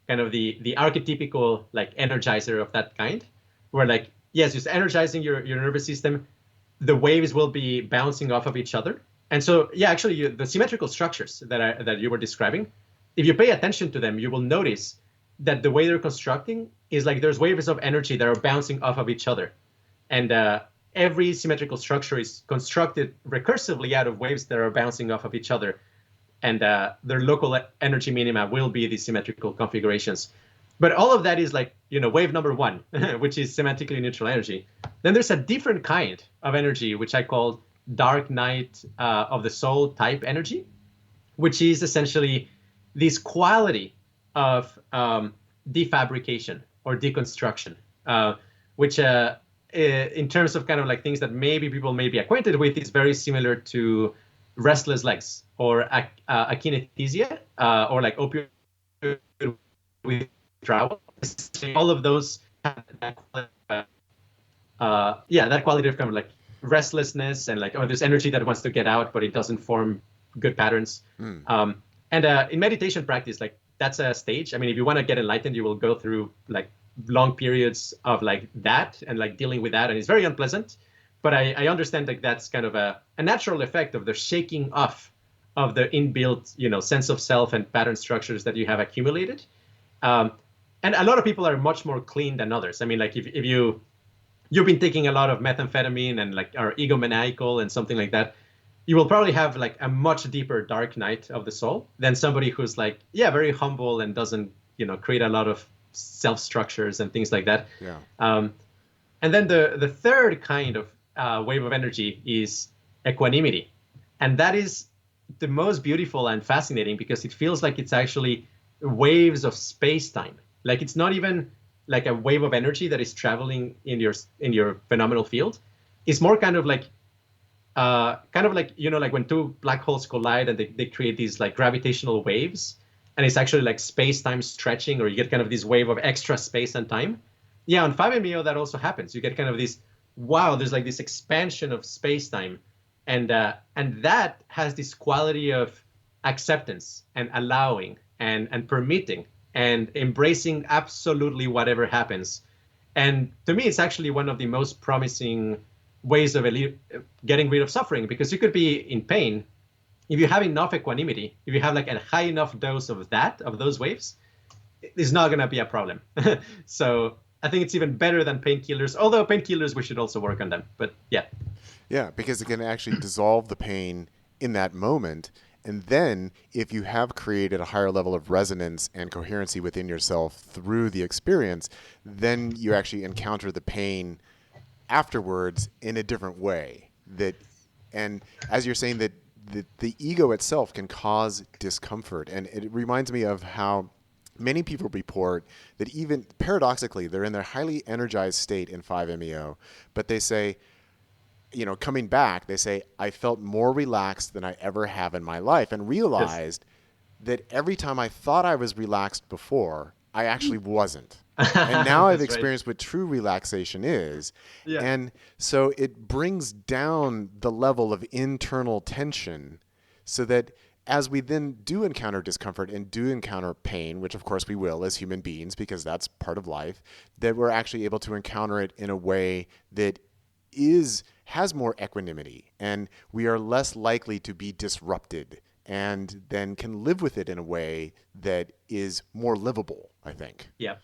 kind of the archetypical like energizer of that kind, where like, yes, just energizing your nervous system, the waves will be bouncing off of each other. And so, yeah, actually the symmetrical structures that you were describing, if you pay attention to them, you will notice that the way they're constructing is like there's waves of energy that are bouncing off of each other. And every symmetrical structure is constructed recursively out of waves that are bouncing off of each other. And their local energy minima will be the symmetrical configurations. But all of that is like, wave number one, which is semantically neutral energy. Then there's a different kind of energy, which I call dark night of the soul type energy, which is essentially this quality of defabrication or deconstruction, which in terms of kind of like things that maybe people may be acquainted with, is very similar to restless legs or akinesthesia or like opioid withdrawal. All of those have that quality of kind of like restlessness and like, oh, there's energy that wants to get out, but it doesn't form good patterns. And in meditation practice, like that's a stage. I mean, if you want to get enlightened, you will go through like long periods of like that and like dealing with that. And it's very unpleasant. But I understand that that's kind of a natural effect of the shaking off of the inbuilt, sense of self and pattern structures that you have accumulated. And a lot of people are much more clean than others. I mean, like if you've been taking a lot of methamphetamine and like are egomaniacal and something like that, you will probably have like a much deeper dark night of the soul than somebody who's like, yeah, very humble and doesn't, create a lot of self structures and things like that. Yeah. And then the third kind of wave of energy is equanimity. And that is the most beautiful and fascinating because it feels like it's actually waves of space-time. Like it's not even like a wave of energy that is traveling in your phenomenal field. It's more kind of like like when two black holes collide and they create these like gravitational waves, and it's actually like space-time stretching, or you get kind of this wave of extra space and time. Yeah, on 5-MeO that also happens. You get kind of this, wow, there's like this expansion of space-time, and that has this quality of acceptance and allowing and permitting and embracing absolutely whatever happens. And to me, it's actually one of the most promising ways of getting rid of suffering, because you could be in pain. If you have enough equanimity, if you have like a high enough dose of those waves, it's not going to be a problem. So I think it's even better than painkillers, although painkillers, we should also work on them. But yeah. Yeah, because it can actually dissolve the pain in that moment. And then if you have created a higher level of resonance and coherency within yourself through the experience, then you actually encounter the pain afterwards in a different way. And as you're saying, that the ego itself can cause discomfort. And it reminds me of how many people report that even paradoxically, they're in their highly energized state in 5-MeO, but they say, coming back, they say, I felt more relaxed than I ever have in my life, and realized that every time I thought I was relaxed before, I actually wasn't. And now I've experienced what true relaxation is. Yeah. And so it brings down the level of internal tension, so that as we then do encounter discomfort and do encounter pain, which of course we will as human beings, because that's part of life, that we're actually able to encounter it in a way that has more equanimity, and we are less likely to be disrupted, and then can live with it in a way that is more livable, I think. Yeah,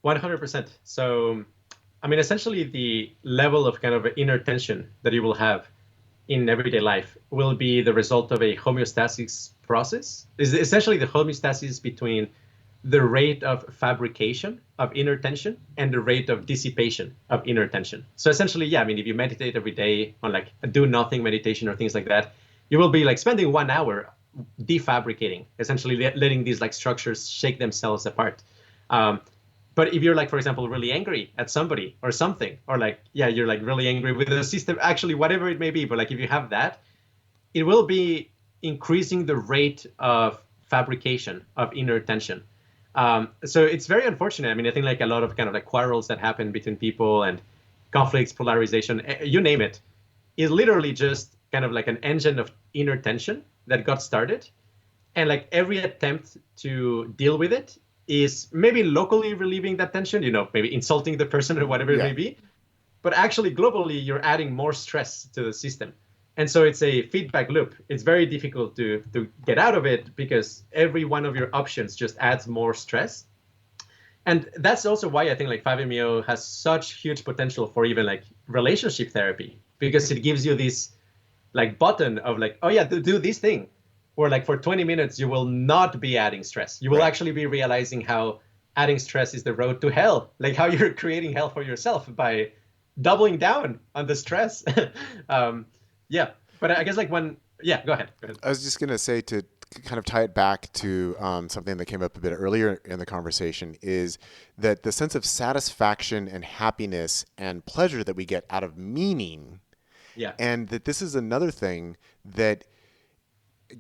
100%. So, I mean, essentially the level of kind of inner tension that you will have in everyday life will be the result of a homeostasis process. Is essentially the homeostasis between the rate of fabrication of inner tension and the rate of dissipation of inner tension. So essentially, yeah, I mean, if you meditate every day on like a do nothing meditation or things like that, you will be like spending 1 hour defabricating, essentially letting these like structures shake themselves apart. But if you're like, for example, really angry at somebody or something, or like, yeah, you're like really angry with the system, actually, whatever it may be, but like if you have that, it will be increasing the rate of fabrication of inner tension. So it's very unfortunate. I mean, I think like a lot of kind of like quarrels that happen between people and conflicts, polarization, you name it, is literally just kind of like an engine of inner tension that got started. And like every attempt to deal with it is maybe locally relieving that tension, maybe insulting the person or whatever it may be. But actually, globally, you're adding more stress to the system. And so it's a feedback loop. It's very difficult to get out of it, because every one of your options just adds more stress. And that's also why I think like 5-MeO has such huge potential for even like relationship therapy, because it gives you this like button of like, oh yeah, do this thing. Or like for 20 minutes, you will not be adding stress. You will actually be realizing how adding stress is the road to hell, like how you're creating hell for yourself by doubling down on the stress. Yeah, but I guess like go ahead. I was just going to say, to kind of tie it back to something that came up a bit earlier in the conversation, is that the sense of satisfaction and happiness and pleasure that we get out of meaning, and that this is another thing that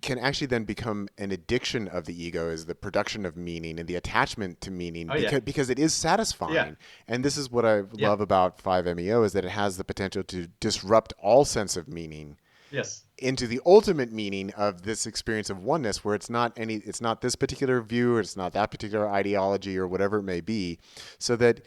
can actually then become an addiction of the ego, is the production of meaning and the attachment to meaning, because it is satisfying. Yeah. And this is what I love about 5-MeO, is that it has the potential to disrupt all sense of meaning into the ultimate meaning of this experience of oneness, where it's not this particular view, or it's not that particular ideology, or whatever it may be, so that,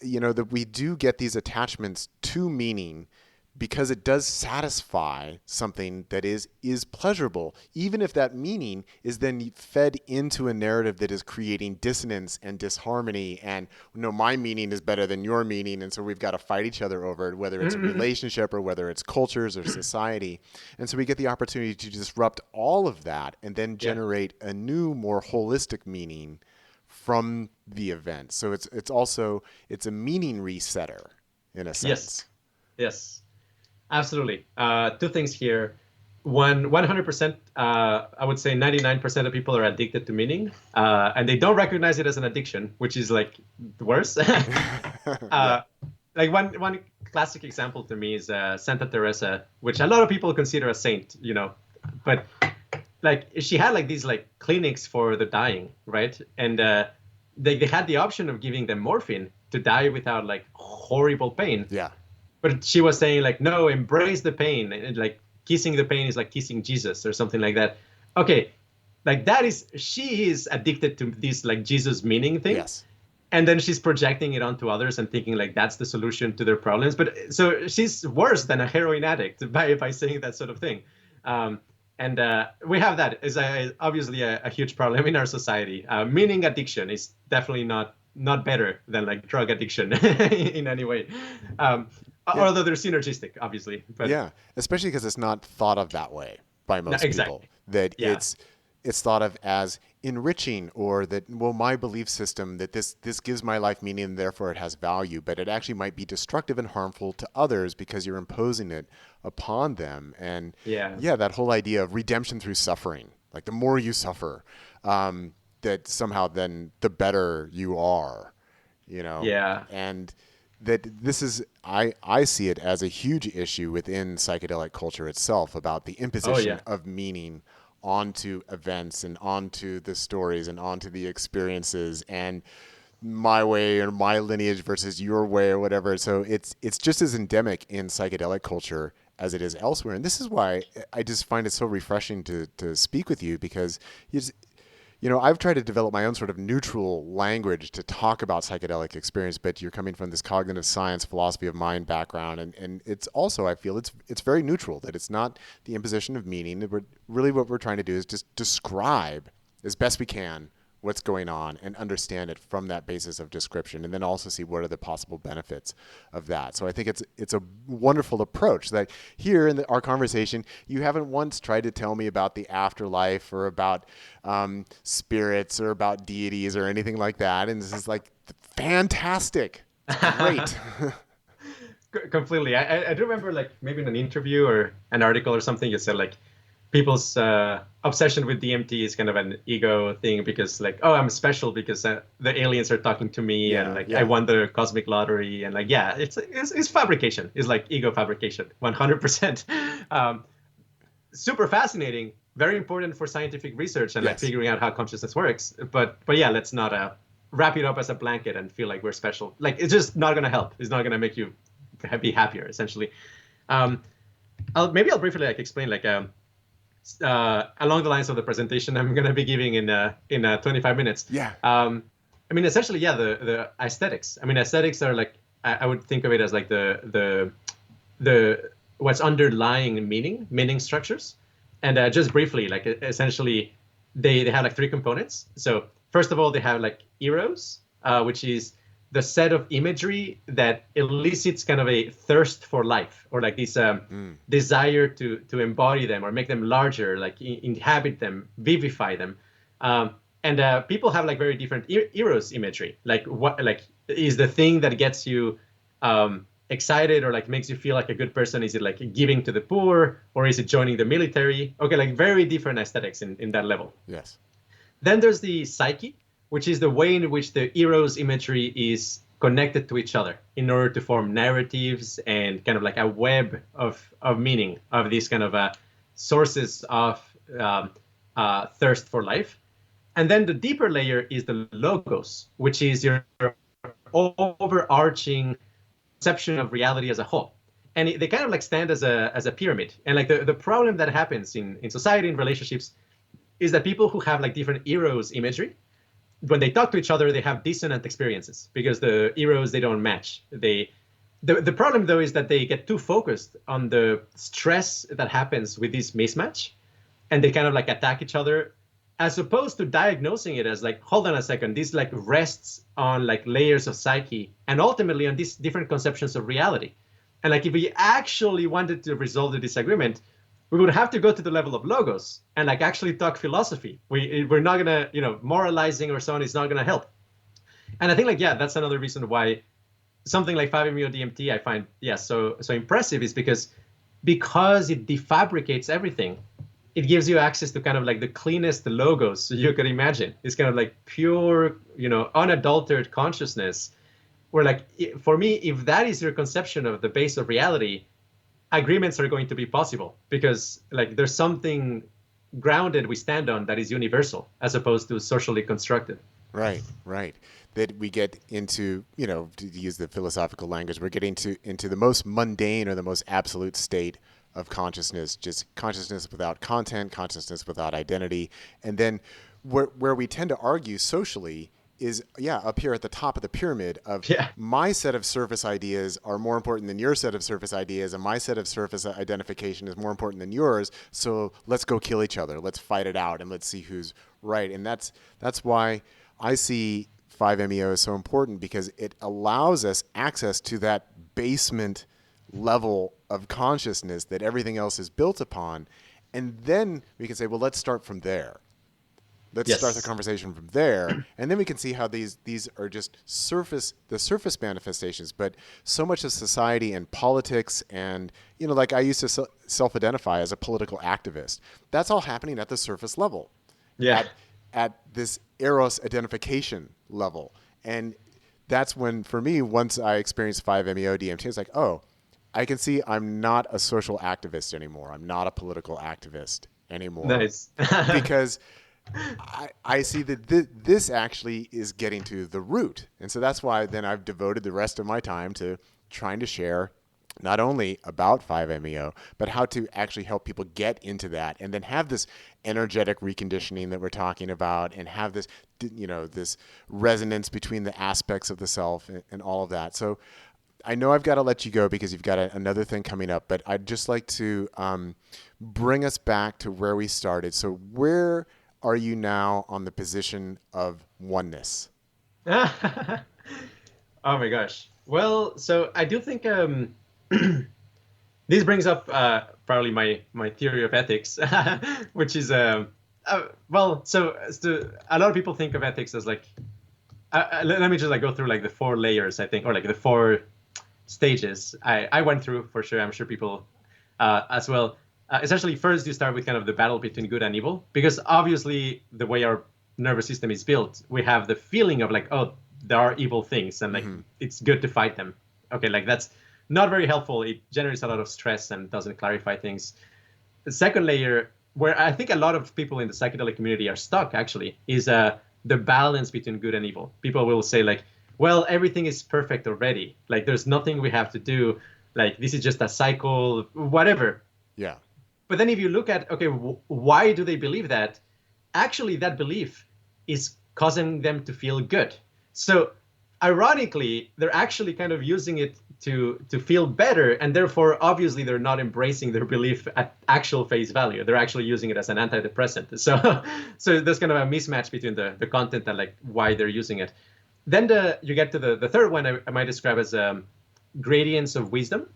that we do get these attachments to meaning, because it does satisfy something that is pleasurable, even if that meaning is then fed into a narrative that is creating dissonance and disharmony, and my meaning is better than your meaning, and so we've got to fight each other over it, whether it's a relationship or whether it's cultures or society. And so we get the opportunity to disrupt all of that and then generate a new, more holistic meaning from the event. So it's a meaning resetter in a sense. Yes. Absolutely. Two things here. One, 100%, I would say 99% of people are addicted to meaning, and they don't recognize it as an addiction, which is like worse. Like one classic example to me is Santa Teresa, which a lot of people consider a saint, but like she had like these like clinics for the dying, right? And they had the option of giving them morphine to die without like horrible pain. Yeah. But she was saying like, no, embrace the pain. And like kissing the pain is like kissing Jesus or something like that. okay, like she is addicted to this like Jesus meaning thing. Yes. And then she's projecting it onto others and thinking like that's the solution to their problems. But so she's worse than a heroin addict by saying that sort of thing. And we have that is obviously a huge problem in our society. Meaning addiction is definitely not better than like drug addiction in any way. Although they're synergistic, obviously. But yeah, especially because it's not thought of that way by most exactly. people. That it's thought of as enriching, or that, well, my belief system that this gives my life meaning and therefore it has value, but it actually might be destructive and harmful to others because you're imposing it upon them. And that whole idea of redemption through suffering, like the more you suffer, that somehow then the better you are, and that this is, I see it as a huge issue within psychedelic culture itself, about the imposition of meaning onto events and onto the stories and onto the experiences, and my way or my lineage versus your way or whatever. So it's just as endemic in psychedelic culture as it is elsewhere. And this is why I just find it so refreshing to speak with you, because I've tried to develop my own sort of neutral language to talk about psychedelic experience, but you're coming from this cognitive science, philosophy of mind background. And it's also, I feel it's very neutral, that it's not the imposition of meaning. What we're trying to do is just describe as best we can what's going on and understand it from that basis of description, and then also see what are the possible benefits of that. So I think it's a wonderful approach that here in our conversation, you haven't once tried to tell me about the afterlife or about spirits or about deities or anything like that. And this is like fantastic. It's great. Completely. I do remember like maybe in an interview or an article or something, you said like people's obsession with DMT is kind of an ego thing, because like, oh, I'm special because the aliens are talking to me, and like I won the cosmic lottery, and like it's fabrication. It's like ego fabrication, 100%. Super fascinating, very important for scientific research and like figuring out how consciousness works. But let's not wrap it up as a blanket and feel like we're special. Like it's just not gonna help. It's not gonna make you be happier, essentially. I'll briefly like explain like along the lines of the presentation I'm going to be giving in 25 minutes. I mean, essentially, the aesthetics. I mean, aesthetics are like, I would think of it as like the what's underlying meaning structures. And just briefly, like essentially, they have like three components. So first of all, they have like eros, which is the set of imagery that elicits kind of a thirst for life, or like this desire to embody them or make them larger, like inhabit them, vivify them. And people have like very different eros imagery. Like what like is the thing that gets you excited or like makes you feel like a good person? Is it like giving to the poor, or is it joining the military? Okay, like very different aesthetics in that level. Yes. Then there's the psyche, which is the way in which the eros imagery is connected to each other in order to form narratives and kind of like a web of meaning of these kind of sources of thirst for life. And then the deeper layer is the logos, which is your overarching conception of reality as a whole. And they kind of like stand as a pyramid. And like the problem that happens in society, in relationships, is that people who have like different eros imagery, when they talk to each other, they have dissonant experiences because the eros, they don't match. The problem, though, is that they get too focused on the stress that happens with this mismatch, and they kind of like attack each other, as opposed to diagnosing it as like, hold on a second, this like rests on like layers of psyche and ultimately on these different conceptions of reality. And like if we actually wanted to resolve the disagreement, we would have to go to the level of logos and like actually talk philosophy. We're not gonna, moralizing or so on is not gonna help. And I think like, that's another reason why something like 5-MeO-DMT I find, so impressive, is because it defabricates everything. It gives you access to kind of like the cleanest logos you could imagine. It's kind of like pure, unadulterated consciousness, where like, for me, if that is your conception of the base of reality, agreements are going to be possible, because like there's something grounded we stand on that is universal as opposed to socially constructed. Right. That we get into, to use the philosophical language, we're getting into the most mundane or the most absolute state of consciousness, just consciousness without content, consciousness without identity. And then where we tend to argue socially is, up here at the top of the pyramid of my set of surface ideas are more important than your set of surface ideas, and my set of surface identification is more important than yours. So let's go kill each other. Let's fight it out, and let's see who's right. And that's why I see 5-MeO is so important, because it allows us access to that basement level of consciousness that everything else is built upon. And then we can say, well, let's start from there. Let's start the conversation from there, and then we can see how these are just the surface manifestations. But so much of society and politics, and like I used to self-identify as a political activist. That's all happening at the surface level, at this eros identification level, and that's when, for me, once I experienced 5-MeO DMT, it's like, oh, I can see I'm not a social activist anymore. I'm not a political activist anymore. Nice. Because I see that this actually is getting to the root. And so that's why then I've devoted the rest of my time to trying to share not only about 5-MeO, but how to actually help people get into that, and then have this energetic reconditioning that we're talking about, and have this, this resonance between the aspects of the self and all of that. So I know I've got to let you go because you've got another thing coming up, but I'd just like to bring us back to where we started. So where are you now on the position of oneness? Oh my gosh. Well, so I do think this brings up probably my theory of ethics, which is so a lot of people think of ethics as like let me just like go through like the 4 layers, I think, or like the 4 stages I went through, for sure. I'm sure people as well. Essentially, first you start with kind of the battle between good and evil, because obviously the way our nervous system is built, we have the feeling of like, oh, there are evil things, and like it's good to fight them. Okay, like that's not very helpful. It generates a lot of stress and doesn't clarify things. The second layer, where I think a lot of people in the psychedelic community are stuck, actually, is the balance between good and evil. People will say like, well, everything is perfect already. Like there's nothing we have to do. Like this is just a cycle, whatever. Yeah. But then if you look at, okay, why do they believe that? Actually, that belief is causing them to feel good. So ironically, they're actually kind of using it to feel better. And therefore, obviously, they're not embracing their belief at actual face value. They're actually using it as an antidepressant. So there's kind of a mismatch between the content and like why they're using it. Then you get to the third one I might describe as gradients of wisdom,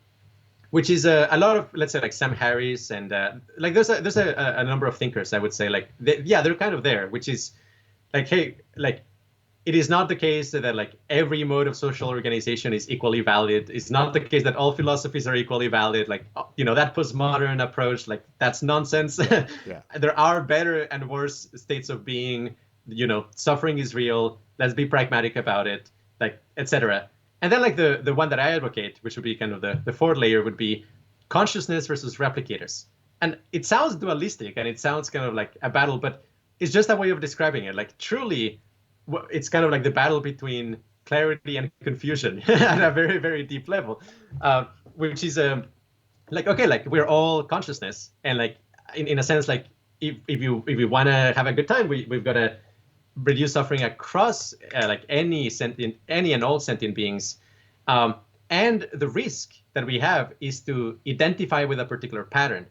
which is a lot of, let's say, like Sam Harris, and like there's a number of thinkers, I would say, like they're kind of there, which is like, hey, like it is not the case that like every mode of social organization is equally valid. It's not the case that all philosophies are equally valid. Like that postmodern approach, like that's nonsense. Yeah. There are better and worse states of being. Suffering is real. Let's be pragmatic about it, like etc. And then like the one that I advocate, which would be kind of the fourth layer, would be consciousness versus replicators. And it sounds dualistic and it sounds kind of like a battle, but it's just a way of describing it. Like truly, it's kind of like the battle between clarity and confusion at a very, very deep level, which is like, okay, like we're all consciousness. And like, in a sense, like if we want to have a good time, we've got to reduce suffering across like any and all sentient beings. And the risk that we have is to identify with a particular pattern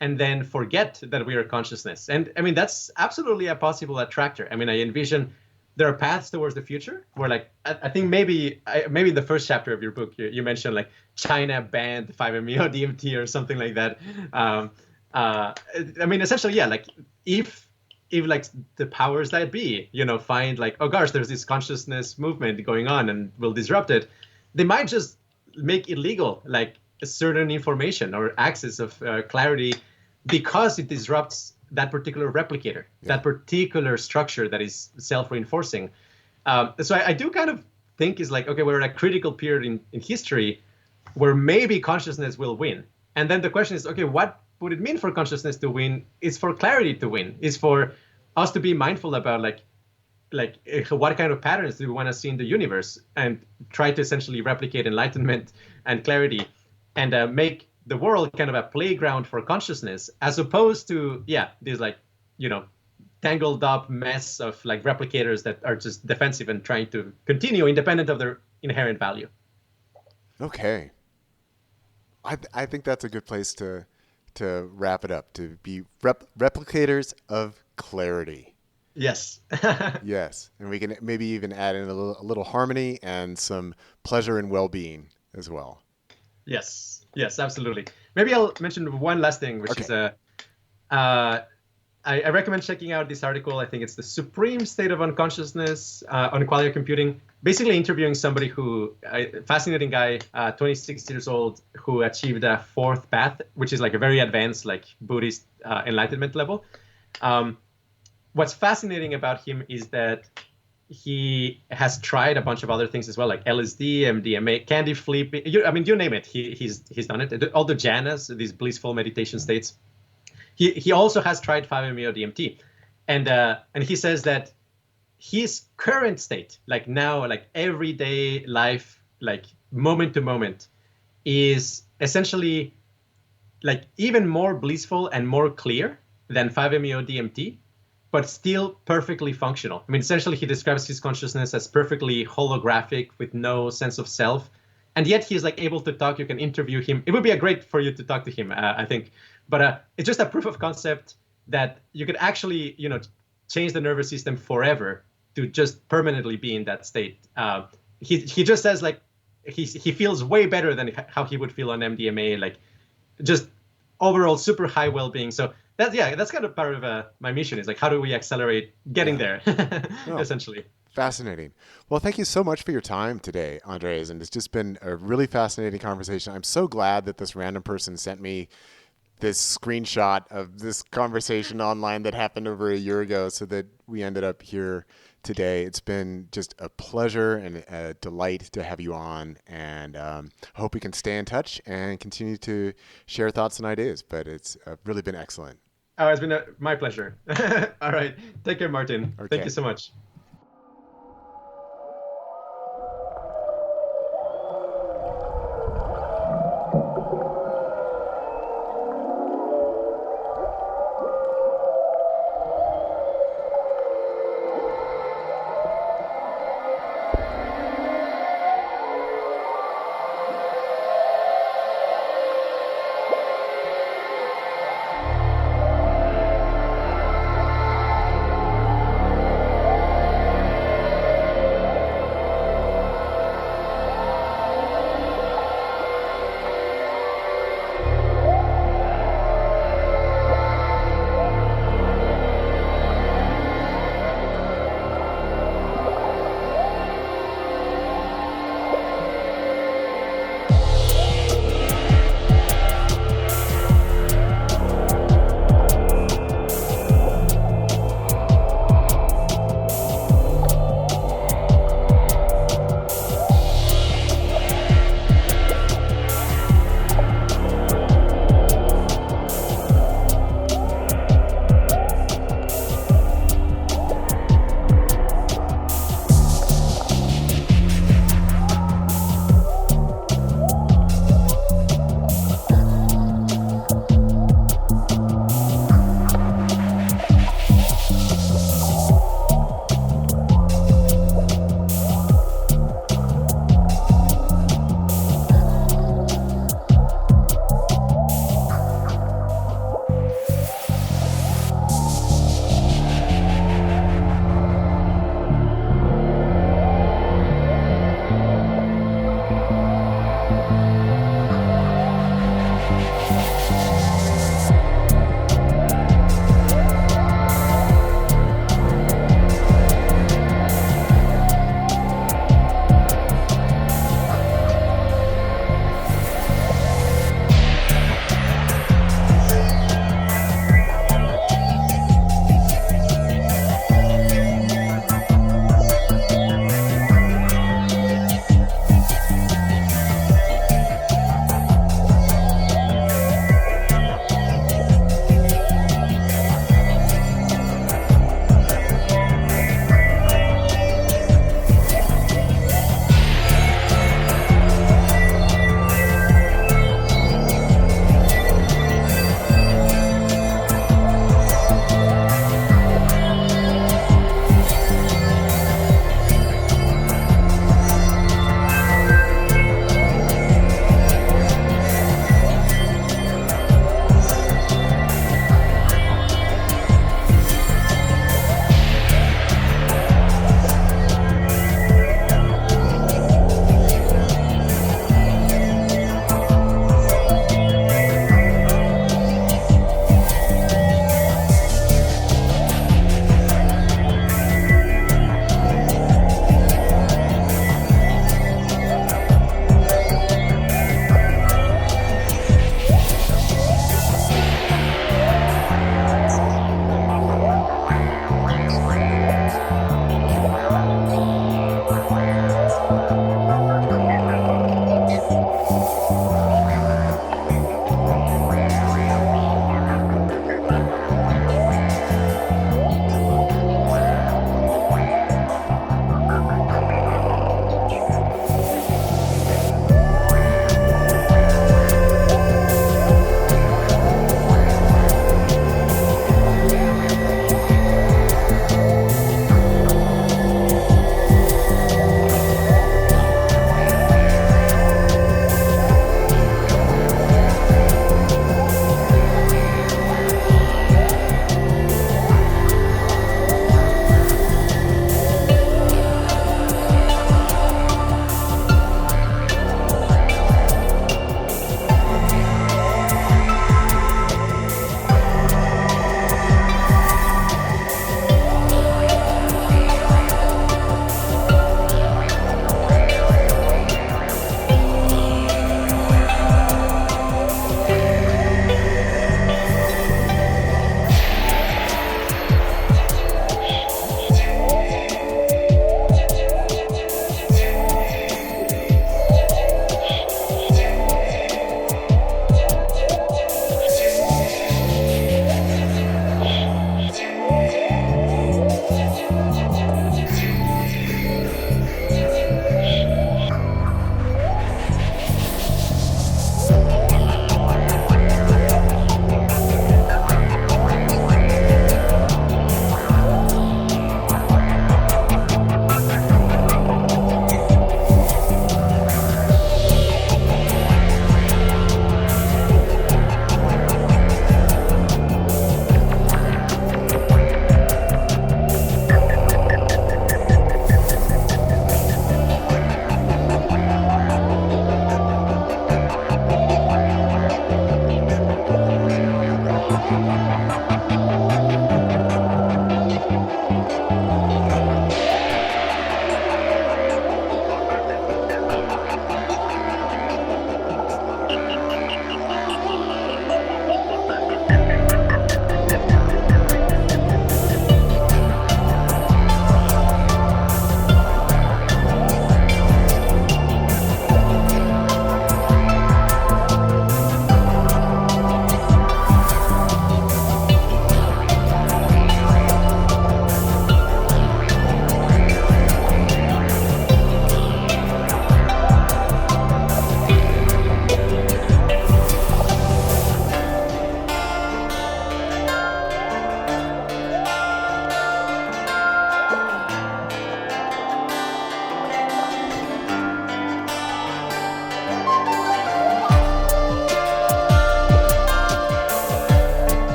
and then forget that we are consciousness. And I mean, that's absolutely a possible attractor. I mean, I envision there are paths towards the future where like, I think maybe the first chapter of your book, you mentioned like China banned 5-MeO DMT or something like that. I mean, essentially, yeah, like if like the powers that be, find like, oh gosh, there's this consciousness movement going on and will disrupt it, they might just make illegal like a certain information or access of clarity because it disrupts that particular replicator, that particular structure that is self-reinforcing. So I do kind of think is like, okay, we're at a critical period in history where maybe consciousness will win. And then the question is, okay, what would it mean for consciousness to win? Is for clarity to win, is for us to be mindful about like what kind of patterns do we want to see in the universe and try to essentially replicate enlightenment and clarity and make the world kind of a playground for consciousness, as opposed to, this like, tangled up mess of like replicators that are just defensive and trying to continue independent of their inherent value. Okay. I think that's a good place to wrap it up, to be replicators of clarity. Yes. Yes. And we can maybe even add in a little harmony and some pleasure and well-being as well. Yes. Yes, absolutely. Maybe I'll mention one last thing, which is I recommend checking out this article. I think it's The Supreme State of Unconsciousness on Qualia Computing. Basically interviewing somebody who, fascinating guy, 26 years old, who achieved a fourth path, which is like a very advanced like Buddhist enlightenment level. What's fascinating about him is that he has tried a bunch of other things as well, like LSD, MDMA, candy flip. You name it. He's done it. All the jhanas, these blissful meditation states. He also has tried 5-MeO DMT, and he says that his current state, like now, like everyday life, like moment to moment, is essentially like even more blissful and more clear than 5-MeO DMT, but still perfectly functional. I mean, essentially, he describes his consciousness as perfectly holographic with no sense of self. And yet he's like able to talk. You can interview him. It would be great for you to talk to him, I think. But it's just a proof of concept that you could actually, change the nervous system forever to just permanently be in that state. He just says like he feels way better than how he would feel on MDMA, like just overall super high well-being. So that's kind of part of my mission, is like, how do we accelerate getting there, essentially. Fascinating. Well, thank you so much for your time today, Andres. And it's just been a really fascinating conversation. I'm so glad that this random person sent me this screenshot of this conversation online that happened over a year ago, so that we ended up here today. It's been just a pleasure and a delight to have you on, and hope we can stay in touch and continue to share thoughts and ideas. But it's really been excellent. Oh, it's been my pleasure. All right. Take care, Martin. Okay. Thank you so much.